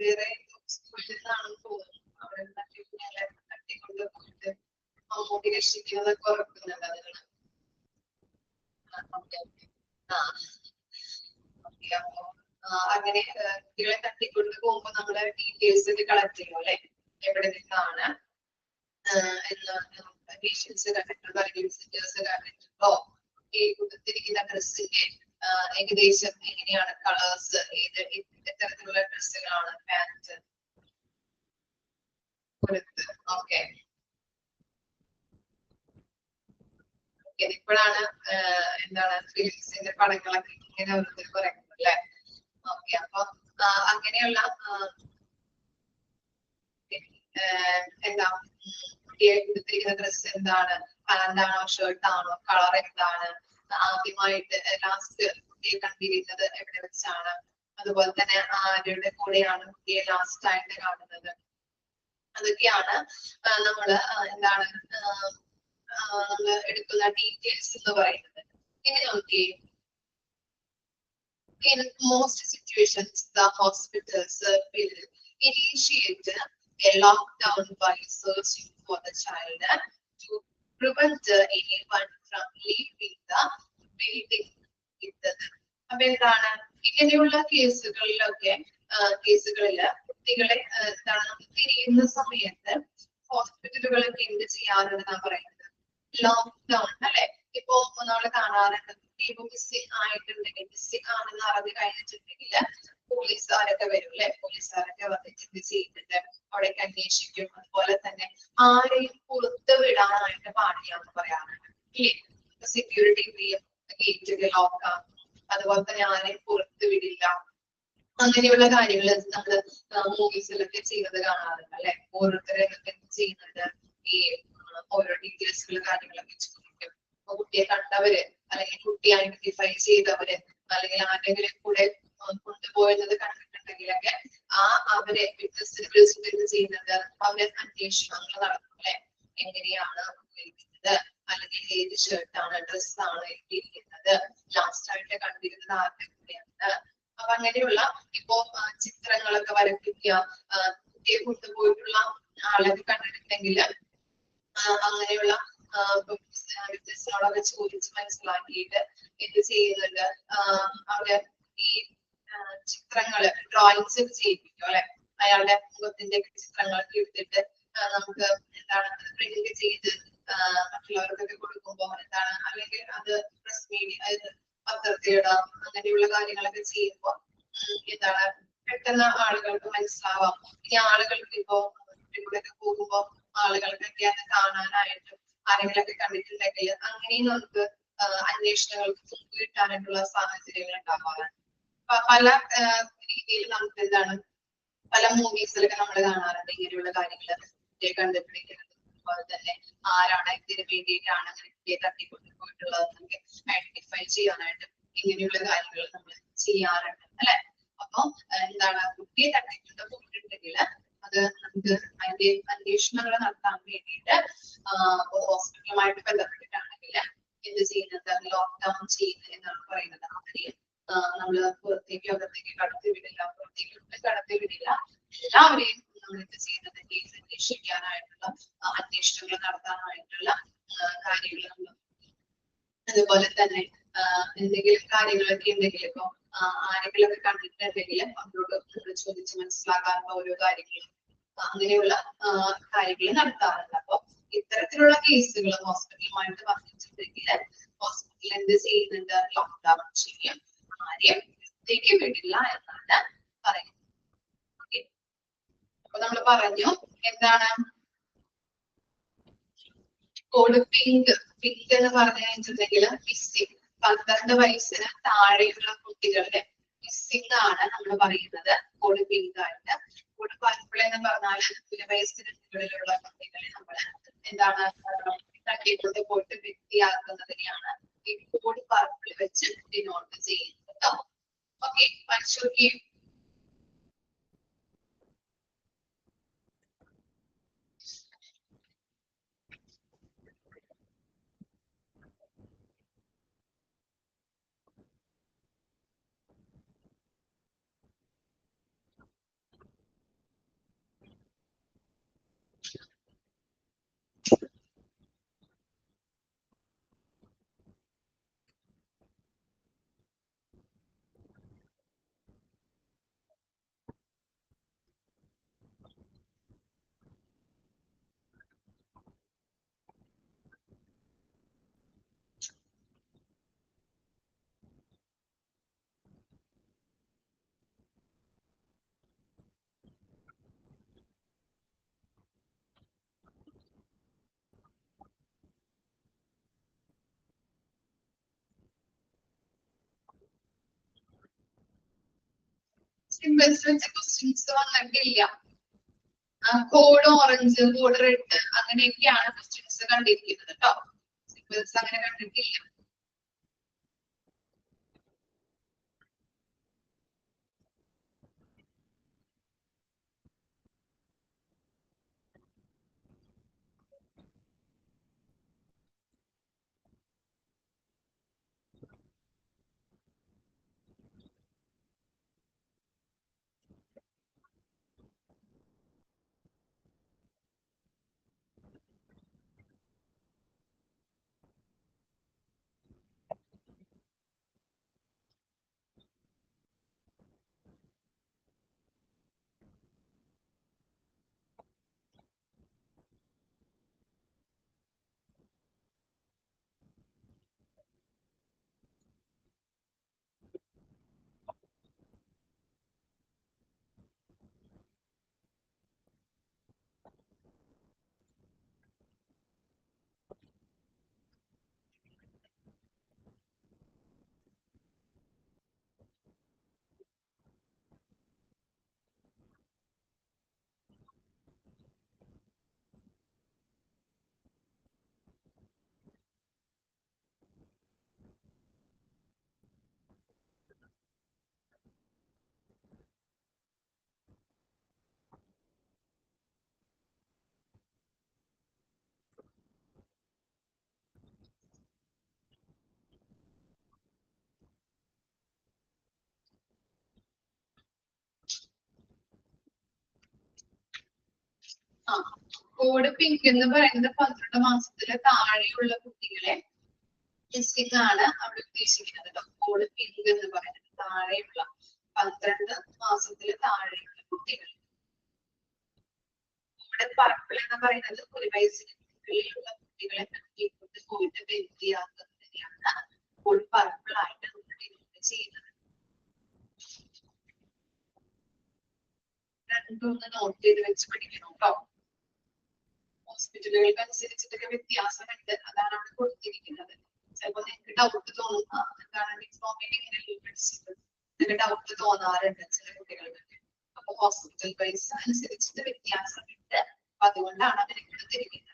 വേറെ സ്കൂളിൽ നിന്നാണെന്ന് തോന്നുന്നു. അവിടെ കുഞ്ഞുങ്ങളെ തട്ടിക്കൊണ്ട് പോയിട്ട് മമ്മൂട്ടി രക്ഷിക്കുന്നതൊക്കെ ഉറക്കുന്നുണ്ട് അതുങ്ങൾ. അപ്പൊ അങ്ങനെ കുട്ടികളെ തട്ടിക്കൊണ്ട് പോകുമ്പോ നമ്മുടെ ഡീറ്റെയിൽസ് ഒക്കെ കളക്ട് ചെയ്യും അല്ലെ? എവിടെ നിന്നാണ് എന്ന് പേഷ്യൻസ് കണ്ടിട്ടുണ്ടോ, അല്ലെങ്കിൽ വിസിറ്റേഴ്സ് കണ്ടിട്ടുണ്ടോ? ഈ കൊടുത്തിരിക്കുന്ന ഡ്രസ്സിന്റെ ഏകദേശം എങ്ങനെയാണ് കളേഴ്സ്, എത്തരത്തിലുള്ള ഡ്രസ്സുകളാണ് പാന്റ് കൊടുത്ത്. ഓക്കെ. ഇപ്പോഴാണ് എന്താണ് ഫിലിംസിന്റെ പടങ്ങളൊക്കെ ഇങ്ങനെ ഓരോരുത്തർ പറയുന്നത് അല്ലെ? ഓക്കെ. അപ്പൊ അങ്ങനെയുള്ള എന്താ കുട്ടിയെ കൊടുത്തിരിക്കുന്ന ഡ്രസ് എന്താണ്, പാന്റാണോ ഷർട്ടാണോ, കളർ എന്താണ്, ആദ്യമായിട്ട് ലാസ്റ്റ് കുട്ടിയെ കണ്ടിരുന്നത് എവിടെ വെച്ചാണ്, അതുപോലെ തന്നെ ആരുടെ കൂടെയാണ് കുട്ടിയെ ലാസ്റ്റ് ആയിട്ട് കാണുന്നത്, അതൊക്കെയാണ് നമ്മള് എന്താണ് നമ്മള് എടുക്കുന്ന ഡീറ്റെയിൽസ് എന്ന് പറയുന്നത്. ഇനി നോക്കിയേ, in most situations the hospitals will initiate a lockdown by searching for the child to prevent anyone from leaving the building with them. അപ്പൊ എന്താണ് ഇങ്ങനെയുള്ള കേസുകളിലൊക്കെ കേസുകളില് കുട്ടികളെ എന്താണ് തിരിയുന്ന സമയത്ത് ഹോസ്പിറ്റലുകളൊക്കെ എന്ത് ചെയ്യാറുണ്ടെന്നാണ് പറയുന്നത്? ലോക്ക്ഡൌൺ അല്ലെ? ഇപ്പൊ നമ്മൾ കാണാറുണ്ട് ഇപ്പൊ മിസ്സിംഗ് ആയിട്ടുണ്ടെങ്കിൽ മിസ്സിംഗ് ആണെന്ന് അറിഞ്ഞു കഴിഞ്ഞിട്ടുണ്ടെങ്കിൽ പോലീസുകാരൊക്കെ വരും അല്ലെ. പോലീസുകാരൊക്കെ വന്നിട്ട് ഇത് ചെയ്തിട്ട് അവിടേക്ക് അന്വേഷിക്കും. അതുപോലെ തന്നെ ആരെയും പുറത്ത് വിടാനായിട്ട് പാടില്ല എന്ന് പറയാറുണ്ട്. സെക്യൂരിറ്റി ഗേറ്റ് ലോക്കാം, അതുപോലെ തന്നെ ആരെയും പുറത്ത് വിടില്ല, അങ്ങനെയുള്ള കാര്യങ്ങൾ നമ്മള് മൂവീസിലൊക്കെ ചെയ്യുന്നത് കാണാറുണ്ട് അല്ലെ. ഓരോരുത്തരെ ചെയ്യുന്നത് ഈ ഓരോ ഡീറ്റെയിൽസുകൾ കാര്യങ്ങളൊക്കെ ചോദിക്കും. അപ്പൊ കുട്ടിയെ കണ്ടവര് അല്ലെങ്കിൽ കുട്ടി ഐഡന്റിഫൈ ചെയ്തവര് അല്ലെങ്കിൽ ആരെങ്കിലും കൂടെ കൊണ്ടുപോയത് കണ്ടിട്ടുണ്ടെങ്കിലൊക്കെ അവരെ വിറ്റ്നസിനെ വിളിച്ചിട്ട് ചെയ്യുന്നത് അവരെ അന്വേഷണങ്ങൾ നടക്കും അല്ലെ. എങ്ങനെയാണ് ഉപയോഗിക്കുന്നത്, അല്ലെങ്കിൽ ഏത് ഷർട്ടാണ് ഡ്രസ്സാണ് ഇട്ടിരിക്കുന്നത്, ലാസ്റ്റ് ആയിട്ട് കണ്ടിരുന്നത് ആരുടെ കൂടെയാണ്. അപ്പൊ അങ്ങനെയുള്ള ഇപ്പോ ചിത്രങ്ങളൊക്കെ വരപ്പിക്കുക, കുട്ടിയെ കൊണ്ടുപോയിട്ടുള്ള ആളൊക്കെ കണ്ടിട്ടുണ്ടെങ്കിൽ അങ്ങനെയുള്ള വിദ്യാർത്ഥികളോടൊക്കെ ചോദിച്ച് മനസ്സിലാക്കിയിട്ട് എന്ത് ചെയ്യുന്നുണ്ട്, അവര് ഈ ചിത്രങ്ങള് ഡ്രോയിങ്സ് ഒക്കെ ചെയ്യിപ്പിക്കും അല്ലെ. അയാളുടെ മുഖത്തിന്റെ ചിത്രങ്ങളൊക്കെ എടുത്തിട്ട് നമുക്ക് എന്താണ് പ്രിന്റ് ചെയ്ത് മറ്റുള്ളവർക്കൊക്കെ കൊടുക്കുമ്പോൾ എന്താണ്, അല്ലെങ്കിൽ അത് പ്രസ് മീഡിയ അതായത് പത്രത്തിലിടാം, അങ്ങനെയുള്ള കാര്യങ്ങളൊക്കെ ചെയ്യുമ്പോൾ എന്താണ് പെട്ടെന്ന് ആളുകൾക്ക് മനസ്സിലാവാം. ഇനി ആളുകൾക്ക് ഇപ്പോ ഇവിടെയൊക്കെ പോകുമ്പോ ആളുകൾക്കൊക്കെ അത് കാണാനായിട്ടും ആരെങ്കിലൊക്കെ കണ്ടിട്ടുണ്ടെങ്കിൽ അങ്ങനെയും നമുക്ക് അന്വേഷണങ്ങൾക്ക് കിട്ടാനായിട്ടുള്ള സാഹചര്യങ്ങൾ ഉണ്ടാവാറുണ്ട്. പല രീതിയിൽ നമുക്ക് എന്താണ് പല മൂവീസിലൊക്കെ നമ്മൾ കാണാറുണ്ട് ഇങ്ങനെയുള്ള കാര്യങ്ങൾ കണ്ടുപിടിക്കുന്നത്. അതുപോലെ തന്നെ ആരാണ് ഇതിന് വേണ്ടിയിട്ടാണ് അങ്ങനെ കുട്ടിയെ തട്ടിക്കൊണ്ടുപോയിട്ടുള്ളത് നമുക്ക് ഐഡന്റിഫൈ ചെയ്യാനായിട്ട് ഇങ്ങനെയുള്ള കാര്യങ്ങൾ നമ്മൾ ചെയ്യാറുണ്ട് അല്ലെ. അപ്പൊ എന്താണ് കുട്ടിയെ തട്ടിക്കൊണ്ട് പോയിട്ടുണ്ടെങ്കിൽ അത് നമുക്ക് അതിന്റെ അന്വേഷണങ്ങൾ നടത്താൻ വേണ്ടിയിട്ട് ഹോസ്പിറ്റലുമായിട്ട് ബന്ധപ്പെട്ടിട്ടാണെങ്കിൽ എന്ത് ചെയ്യുന്നത്, ലോക്ക്ഡൌൺ ചെയ്യുന്നത് എന്നാണ് പറയുന്നത്. അവരെയും നമ്മള് പുറത്തേക്ക് അകത്തേക്ക് കടത്തി വിടില്ല, പുറത്തേക്ക് കടത്തി വിടില്ല. എല്ലാവരെയും നമ്മൾ എന്ത് ചെയ്യുന്നത്, കേസ് അന്വേഷിക്കാനായിട്ടുള്ള അന്വേഷണങ്ങൾ നടത്താനായിട്ടുള്ള കാര്യങ്ങൾ നമ്മൾ. അതുപോലെ തന്നെ എന്തെങ്കിലും കാര്യങ്ങളൊക്കെ ഉണ്ടെങ്കിൽ ഇപ്പൊ ആരെങ്കിലുമൊക്കെ കണ്ടിട്ടുണ്ടെങ്കിൽ അവരോട് ചോദിച്ച് മനസ്സിലാക്കാനുള്ള ഓരോ കാര്യങ്ങളും അങ്ങനെയുള്ള കാര്യങ്ങൾ നടത്താറുണ്ട്. അപ്പൊ ഇത്തരത്തിലുള്ള കേസുകൾ ഹോസ്പിറ്റലുമായിട്ട് വന്നിട്ടുണ്ടെങ്കിൽ ഹോസ്പിറ്റൽ എന്ത് ചെയ്യുന്നുണ്ട്, ലോക്ക്ഡൌൺ ചെയ്യും, ആരെയും പുറത്തേക്ക് വിടില്ല എന്നാണ് പറയുന്നത്. അപ്പൊ നമ്മൾ പറഞ്ഞു എന്താണ് കോഡ് പിങ്ക്. പിങ്ക് എന്ന് പറഞ്ഞു കഴിഞ്ഞിട്ടുണ്ടെങ്കിൽ മിസ്സിംഗ്, 12 വയസ്സിന് താഴെയുള്ള കുട്ടികളുടെ മിസ്സിംഗ് ആണ് നമ്മൾ പറയുന്നത് കോഡ് പിങ്ക് ആയിട്ട്. കോഡ് പർപ്പിൾ എന്ന് പറഞ്ഞാൽ 1 വയസ്സിന് മുകളിലുള്ള കുട്ടികളെ നമ്മൾ എന്താണ് തട്ടിക്കൊണ്ട് പോയിട്ട് വ്യക്തിയാക്കുന്നതിനെയാണ് ഈ കോഡ് പർപ്പിൾ വെച്ച് ഡിനോട്ട് ചെയ്യുന്നത് കേട്ടോ. ഓക്കെ, പഠിച്ചു. സിമ്പിൾസ് വെച്ച് ക്വസ്റ്റ്യൻസ് വന്നിട്ടില്ല. കോഡ് ഓറഞ്ച്, കോഡ് റെഡ് അങ്ങനെയൊക്കെയാണ് ക്വസ്റ്റ്യൻസ് കണ്ടിരിക്കുന്നത് കേട്ടോ. സിമ്പിൾസ് അങ്ങനെ കണ്ടിട്ടില്ല. കോഡ് പിങ്ക് എന്ന് പറയുന്നത് 12 മാസത്തിലെ താഴെയുള്ള കുട്ടികളെ ടെസ്റ്റിംഗ് ആണ് അവിടെ ഉദ്ദേശിക്കുന്നത് കേട്ടോ. കോഡ് പിങ്ക് എന്ന് പറയുന്നത് താഴെയുള്ള 12 മാസത്തിലെ താഴെയുള്ള കുട്ടികൾ. ഇവിടെ പർപ്പിൾ എന്ന് പറയുന്നത് 1 വയസ്സിന് മുകളിലുള്ള കുട്ടികളെ പോയിട്ട് വ്യക്തിയാക്കുന്നതിനെയാണ് ഇപ്പോൾ പർപ്പിൾ ആയിട്ട് നമ്മൾ ഡിനോട്ട് ചെയ്യുന്നത്. രണ്ടൊന്ന് നോട്ട് ചെയ്ത് വെച്ച് പഠിക്കണം കേട്ടോ. ഹോസ്പിറ്റലുകൾക്ക് അനുസരിച്ചിട്ടൊക്കെ വ്യത്യാസമുണ്ട്, അതാണ് അവിടെ കൊടുത്തിരിക്കുന്നത്. ചിലപ്പോ നിങ്ങൾക്ക് ഡൗട്ട് തോന്നുക എന്താണ് ഡിപ്ലോമയിൽ ഇങ്ങനെയല്ലേ പഠിച്ചത്, നിങ്ങൾക്ക് ഡൗട്ട് തോന്നാറുണ്ട് ചില കുട്ടികൾക്ക്. അപ്പൊ ഹോസ്പിറ്റൽ വൈസ് അനുസരിച്ചിട്ട് വ്യത്യാസമുണ്ട്, അപ്പൊ അതുകൊണ്ടാണ് അതിനെ കൊടുത്തിരിക്കുന്നത്.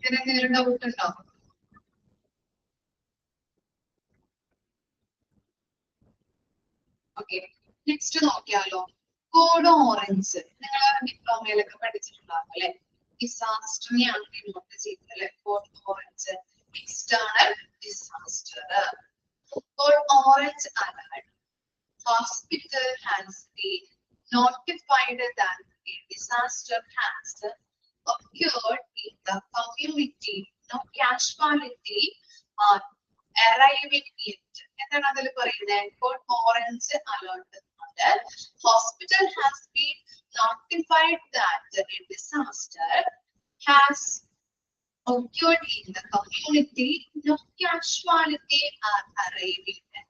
എന്തെങ്കിലും ഡൗട്ട് ഉണ്ടോ? ഓക്കെ, നെക്സ്റ്റ് നോക്കിയാലോ. കോഡ് ഓറഞ്ച് നിങ്ങൾ ഡിപ്ലോമയിലൊക്കെ പഠിച്ചിട്ടുണ്ടാവും അല്ലെ. ഡിസാസ്റ്ററിനെയാണ് ഡിനോട്ട് ചെയ്യുന്നത് അല്ലെ. Code orange external disaster. Code orange alert. Hospital has been notified that a disaster has occurred in the community. No casualty are arriving yet. എന്താണ് അതിൽ പറയുന്നത്? Code orange alert. Hospital has been notified that a disaster has occurred in the community. No casualty are arriving yet.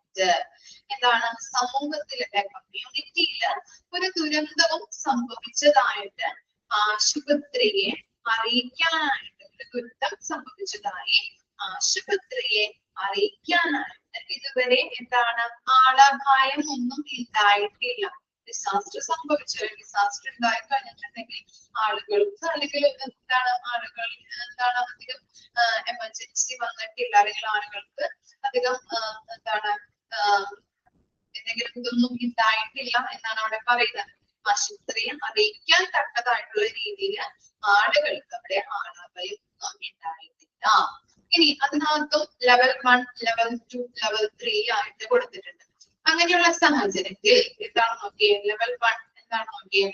എന്താണ്? സമൂഹത്തിലെ കമ്മ്യൂണിറ്റിയില് ഒരു ദുരന്തവും സംഭവിച്ചതായിട്ട് ആശുപത്രിയെ അറിയിക്കാനായിട്ട്, ഒരു ദുരന്തം സംഭവിച്ചതായി ആശുപത്രിയെ അറിയിക്കാനായിട്ട് ഇതുവരെ എന്താണ് ആളപായം ഒന്നും ഉണ്ടായിട്ടില്ല. ഡിസാസ്റ്റർ സംഭവിച്ചു, ഡിസാസ്റ്റർ ഉണ്ടായി കഴിഞ്ഞിട്ടുണ്ടെങ്കിൽ ആളുകൾക്ക് അല്ലെങ്കിൽ എന്താണ് ആളുകൾ എന്താണ് അധികം എമർജൻസി വന്നിട്ടില്ല, അല്ലെങ്കിൽ ആളുകൾക്ക് അധികം എന്താണ് എന്തെങ്കിലും ഇതൊന്നും ഉണ്ടായിട്ടില്ല എന്നാണ് അവിടെ പറയുന്നത്. ആശുപത്രിയെ അറിയിക്കാൻ തക്കതായിട്ടുള്ള രീതിയിൽ ആളുകൾക്ക് അവിടെ ആളപായം ഉണ്ടായിട്ടില്ല. ഇനി അതിനകത്തും ലെവൽ 1, ലെവൽ 2, ലെവൽ 3 ആയിട്ട് കൊടുത്തിട്ടുണ്ട്. അങ്ങനെയുള്ള സാഹചര്യത്തിൽ എന്താണ് നോക്കിയേ? ലെവൽ 1 എന്താണ് നോക്കിയേ?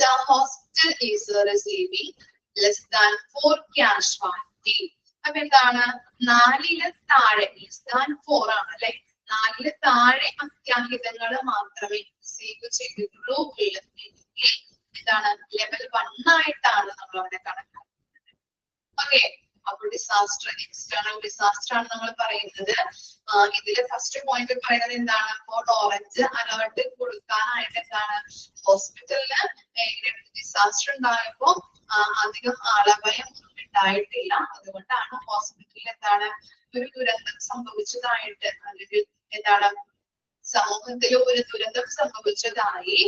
The hospital is receiving less than 4 casualty. അപ്പൊ എന്താണ്? 4-ല് താഴെ less than 4 ആണ് അല്ലെ. 4-ല് താഴെ അത്യാഹിതങ്ങൾ മാത്രമേ റിസീവ് ചെയ്തിട്ടുള്ളൂ എങ്കിൽ എന്താണ്? ലെവൽ 1 ആയിട്ടാണ് നമ്മൾ അവിടെ കണക്കാക്കുന്നത്. ഓക്കെ, അപ്പോൾ ഡിസാസ്റ്റർ എക്സ്റ്റേണൽ ഡിസാസ്റ്റർ ആണ് നമ്മൾ പറയുന്നത്. ഇതില് ഫസ്റ്റ് പോയിന്റ് പറയുന്നത് എന്താണ്? കോഡ് ഓറഞ്ച് അലേർട്ട് കൊടുക്കാനായിട്ട് എന്താണ് ഹോസ്പിറ്റലില് ഡിസാസ്റ്റർ ഉണ്ടായപ്പോ അധികം ആളപായം ഉണ്ടായിട്ടില്ല. അതുകൊണ്ടാണ് ഹോസ്പിറ്റലിൽ എന്താണ് ഒരു ദുരന്തം സംഭവിച്ചതായിട്ട് അല്ലെങ്കിൽ എന്താണ് സമൂഹത്തിൽ ഒരു ദുരന്തം സംഭവിച്ചതായി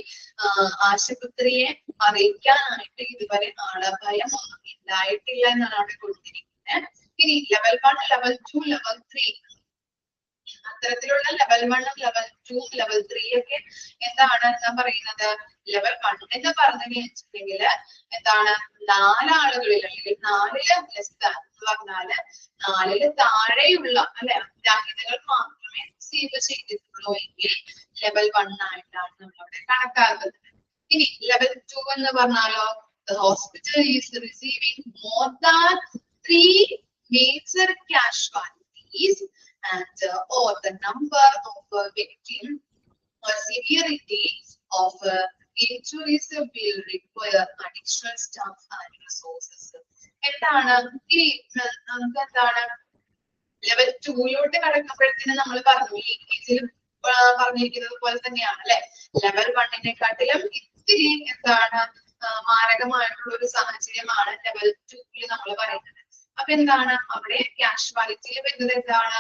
ആശുപത്രിയെ അറിയിക്കാനായിട്ട് ഇതുവരെ ആളപായം ഒന്നും ഉണ്ടായിട്ടില്ല എന്നാണ് അവിടെ കൊടുത്തിരിക്കുന്നത്. ഇനി ലെവൽ 1, ലെവൽ 2, ലെവൽ 3 അത്തരത്തിലുള്ള ലെവൽ 1, ലെവൽ 2, ലെവൽ 3 ഒക്കെ എന്താണ് എന്താ പറയുന്നത്? ലെവൽ 1 എന്ന് പറഞ്ഞു വെച്ചിട്ടുണ്ടെങ്കിൽ എന്താണ് 4 ആളുകളിൽ അല്ലെങ്കിൽ 4-ല് ലെസ് ദാൻ എന്ന് പറഞ്ഞാല് 4-ല് താഴെയുള്ള അല്ലെ അത്യാഹിതങ്ങൾ മാത്രമേ റിസീവ് ചെയ്തിട്ടുള്ളൂ എങ്കിൽ ലെവൽ 1 ആയിട്ടാണ് നമ്മൾ അവിടെ കണക്കാക്കുന്നത്. ഇനി ലെവൽ 2 എന്ന് പറഞ്ഞാലോ? The hospital is receiving more than 3 major casualties and or the number of victims or severity of injuries will require additional staff and resources. എന്താണ് ഇനി നമുക്ക് എന്താണ് ലെവൽ 2-ലോട്ട് കടക്കുമ്പോഴത്തേന് നമ്മൾ പറഞ്ഞു ലീക്കേജിൽ പറഞ്ഞിരിക്കുന്നത് പോലെ തന്നെയാണ് അല്ലെ. ലെവൽ 1-നെക്കാട്ടിലും ഇത്തിരി എന്താണ് മാരകമായിട്ടുള്ള ഒരു സാഹചര്യമാണ് ലെവൽ 2-ൽ നമ്മൾ പറയുന്നത്. അപ്പൊ എന്താണ് അവിടെ കാഷ്വാലിറ്റിയിൽ വരുന്നത്? എന്താണ്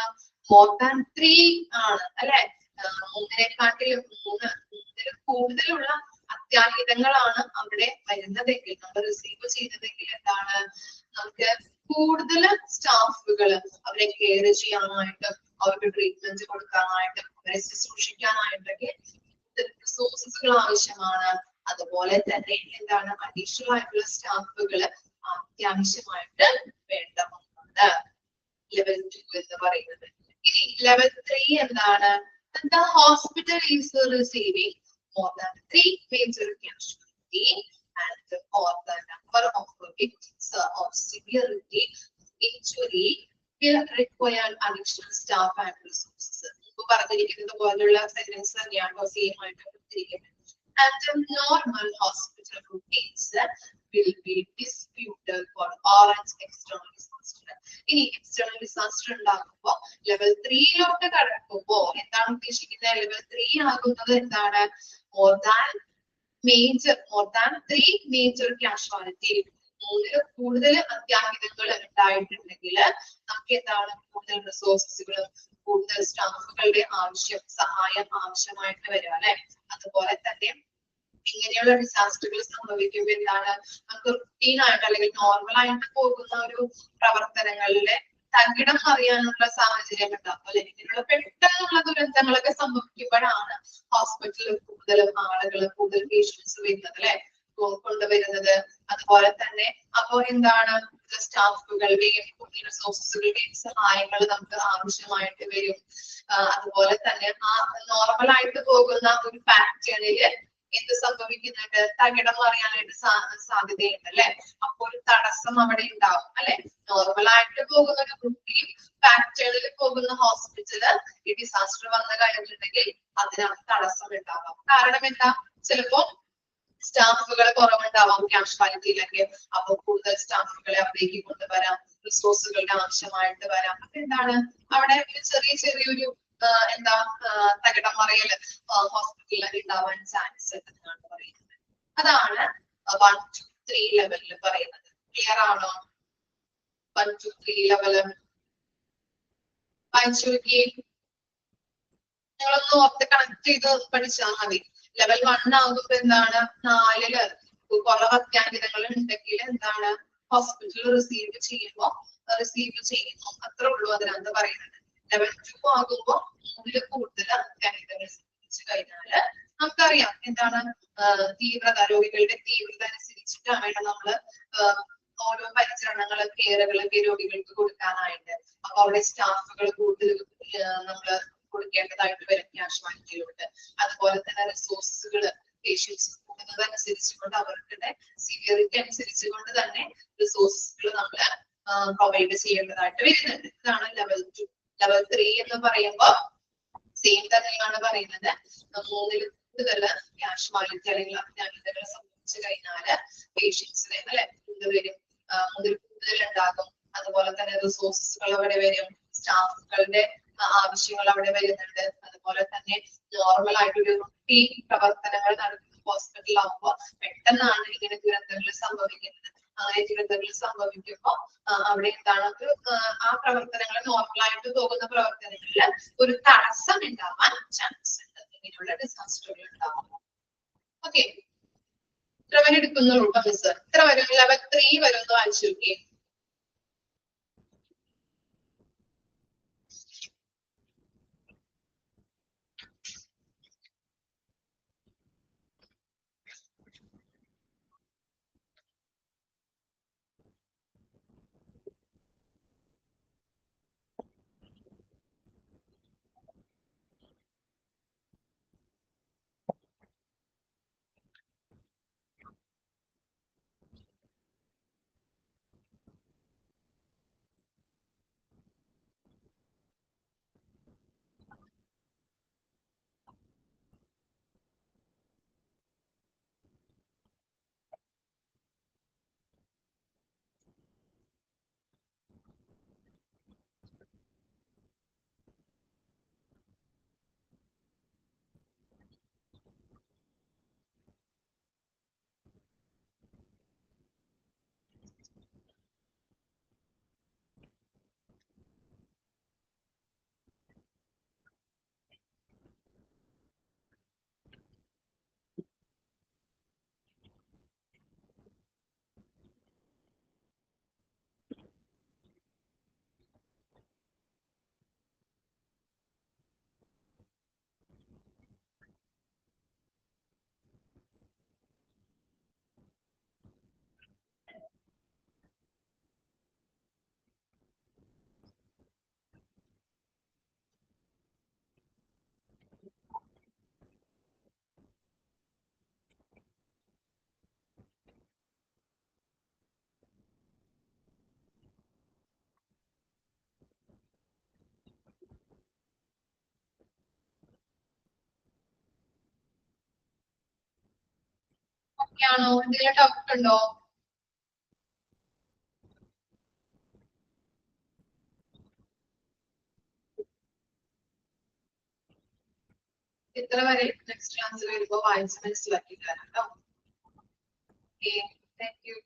മോർ ദാൻ 3 ആണ് അല്ലെ. 3-നെക്കാട്ടിലും 3-ൽ കൂടുതലുള്ള അത്യാഹിതങ്ങളാണ് അവിടെ വരുന്നതെങ്കിൽ, നമ്മൾ റിസീവ് ചെയ്തതെങ്കിൽ എന്താണ് നമുക്ക് കൂടുതൽ സ്റ്റാഫുകൾ അവരെ കെയർ ചെയ്യാനായിട്ടും അവർക്ക് ട്രീറ്റ്മെന്റ് കൊടുക്കാനായിട്ടും അവരെ ശുശ്രൂഷിക്കാനായിട്ടൊക്കെ റിസോഴ്സസുകൾ ആവശ്യമാണ്. അതുപോലെ തന്നെ എന്താണ് അഡീഷണൽ ആയിട്ടുള്ള സ്റ്റാഫുകൾ അത്യാവശ്യമായിട്ട് വേണ്ടതാണ്. ലെവൽ 2 എന്ന് പറയുന്നത്. ഇനി ലെവൽ 3 എന്താണ്? The hospital is receiving more than 3 major casualty and or the number of victims of severity injury will require additional staff and resources. ഇപ്പൊ പറഞ്ഞിരിക്കുന്നത് പോലുള്ള സെന്റൻസ് തന്നെയാണ് സെയിം ആയിട്ട് കൊടുത്തിരിക്കുന്നത്. And normal hospital routines will be disputed for orange external disaster. ഇനി എക്സ്റ്റേണൽ ഡിസാസ്റ്റർ ഉണ്ടാകുമ്പോ ലെവൽ 3 കടക്കുമ്പോ എന്താണ് ഉദ്ദേശിക്കുന്നത്? ലെവൽ 3 ആകുന്നത് എന്താണ്? more than 3 major casualty. മൂന്നിൽ കൂടുതൽ അത്യാഹിതങ്ങൾ ഉണ്ടായിട്ടുണ്ടെങ്കിൽ നമുക്ക് എന്താണ് കൂടുതൽ റിസോഴ്സസുകളും കൂടുതൽ സ്റ്റാഫുകളുടെ സഹായം ആവശ്യമായിട്ട് വരിക അല്ലെ. അതുപോലെ തന്നെ ഇങ്ങനെയുള്ള ഡിസാസ്റ്ററുകൾ സംഭവിക്കുമ്പോൾ എന്താണ് നമുക്ക് റുട്ടീൻ ആയിട്ട് അല്ലെങ്കിൽ നോർമൽ ആയിട്ട് പോകുന്ന ഒരു പ്രവർത്തനങ്ങളിലെ തകിടം അറിയാനുള്ള സാഹചര്യം ഉണ്ടാകും അല്ലെ. ഇങ്ങനെയുള്ള പെട്ടെന്നുള്ള ദുരന്തങ്ങളൊക്കെ സംഭവിക്കുമ്പോഴാണ് ഹോസ്പിറ്റലിൽ കൂടുതലും ആളുകൾ കൂടുതൽ പേഷ്യൻസ് വരുന്നത് അല്ലെ കൊണ്ടുവരുന്നത്. അതുപോലെ തന്നെ അപ്പോ എന്താണ് സ്റ്റാഫുകളുടെയും റിസോഴ്സസുകളുടെയും സഹായങ്ങൾ നമുക്ക് ആവശ്യമായിട്ട് വരും. അതുപോലെ തന്നെ ആ നോർമൽ ആയിട്ട് പോകുന്ന ഒരു പാറ്റേണില് എന്ത് സംഭവിക്കുന്നുണ്ട്? തകിടം അറിയാനായിട്ട് സാധ്യതയുണ്ട് അല്ലെ. അപ്പൊ ഒരു തടസ്സം അവിടെ ഉണ്ടാവും അല്ലെ. നോർമൽ ആയിട്ട് പോകുന്ന ഒരു റുട്ടീൻ പാറ്റേണിൽ പോകുന്ന ഹോസ്പിറ്റല് ഈ ഡിസാസ്റ്റർ വന്നു കഴിഞ്ഞിട്ടുണ്ടെങ്കിൽ അതിനകത്ത് തടസ്സം ഉണ്ടാവാം. കാരണം എന്താ? ചിലപ്പോ സ്റ്റാഫുകൾ കുറവുണ്ടാവാം ക്യാഷ്വാലിറ്റിയിലൊക്കെ. അപ്പൊ കൂടുതൽ സ്റ്റാഫുകളെ അവിടേക്ക് കൊണ്ടുവരാം, റിസോഴ്സുകളുടെ ആവശ്യമായിട്ട് വരാം. അപ്പൊ എന്താണ് അവിടെ ഒരു ചെറിയൊരു എന്താ തകിടം മറിയല് ഹോസ്പിറ്റലിൽ ഉണ്ടാവാൻ ചാൻസ് ഉണ്ടെന്നാണ് പറയുന്നത്. അതാണ് 1 to 3 ലെവലിൽ പറയുന്നത്. ക്ലിയർ ആണോ? 1 to 3 ലെവല് വായിച്ചു നോക്കി. നിങ്ങളൊന്ന് ഓർത്ത് കണക്ട് ചെയ്ത് പഠിച്ചാൽ മതി. ലെവൽ 1 ആകുമ്പോ എന്താണ്? 4 കുറവ് അത്യാഹിതങ്ങൾ ഉണ്ടെങ്കിൽ എന്താണ് ഹോസ്പിറ്റൽ റിസീവ് ചെയ്യുന്നു അത്രേ ഉള്ളൂ അതിനകത്ത് പറയുന്നത്. ലെവൽ 2 ആകുമ്പോ 3 കൂടുതൽ അത്യാഹിതങ്ങൾ സംഭവിച്ചു കഴിഞ്ഞാല് നമുക്കറിയാം എന്താണ് തീവ്രത, രോഗികളുടെ തീവ്രത അനുസരിച്ചിട്ടാണ് നമ്മള് ഓരോ പരിചരണങ്ങള് കെയറുകളൊക്കെ രോഗികൾക്ക് കൊടുക്കാനായിട്ട്. അപ്പൊ അവിടെ സ്റ്റാഫുകൾ കൂടുതൽ നമ്മള് കൊടുക്കേണ്ടതായിട്ട് വരും ക്യാഷ്വാലിറ്റിയിലോട്ട്. അതുപോലെ തന്നെ റിസോഴ്സുകൾ പേഷ്യൻസ് കൂടുന്നതനുസരിച്ചുകൊണ്ട് അവരുടെ സിവിയറിറ്റി അനുസരിച്ചുകൊണ്ട് തന്നെ റിസോഴ്സുകൾ നമ്മള് പ്രൊവൈഡ് ചെയ്യേണ്ടതായിട്ട് വരുന്നുണ്ട്. ഇതാണ് ലെവൽ 2. ലെവൽ 3 എന്ന് പറയുമ്പോ സെയിം തന്നെയാണ് പറയുന്നത്. 3 കൂടുതൽ ക്യാഷ്വാലിറ്റി അല്ലെങ്കിൽ അത്യാഹിതങ്ങൾ സംഭവിച്ചു കഴിഞ്ഞാല് പേഷ്യൻസിനെ അല്ലെ കൂടുതൽ ഉണ്ടാകും. അതുപോലെ തന്നെ റിസോഴ്സുകൾ അവിടെ വരും, സ്റ്റാഫുകളുടെ ആവശ്യങ്ങൾ അവിടെ വരുന്നുണ്ട്. അതുപോലെ തന്നെ നോർമൽ ആയിട്ടൊരു റുട്ടീൻ പ്രവർത്തനങ്ങൾ നടക്കുന്ന ഹോസ്പിറ്റലാകുമ്പോ പെട്ടെന്നാണ് ഇങ്ങനെ ദുരന്തങ്ങൾ സംഭവിക്കുന്നത്. അങ്ങനെ ദുരന്തങ്ങൾ സംഭവിക്കുമ്പോ അവിടെ എന്താണ് ആ പ്രവർത്തനങ്ങൾ നോർമലായിട്ട് പോകുന്ന പ്രവർത്തനങ്ങളിൽ ഒരു തടസ്സം ഉണ്ടാവാൻ ചാൻസ് ഉണ്ട്. ഇങ്ങനെയുള്ള ഡിസാസ്റ്ററുകൾ ഉണ്ടാവും. ഓക്കെ, ഇത്ര വരെ എടുക്കുന്നുള്ളൂ മിസ്. ഇത്ര വരും ലെവൽ 3 വരുന്നു വായിച്ചു നോക്കിയേ. ആണോ? എന്തെങ്കിലും ഡൗട്ട് ഉണ്ടോ? ഇത്ര വരെ നെക്സ്റ്റ് ക്ലാസ് വരുമ്പോൾ വായിച്ച് മനസ്സിലാക്കി തരാം കേട്ടോ. Okay, thank you.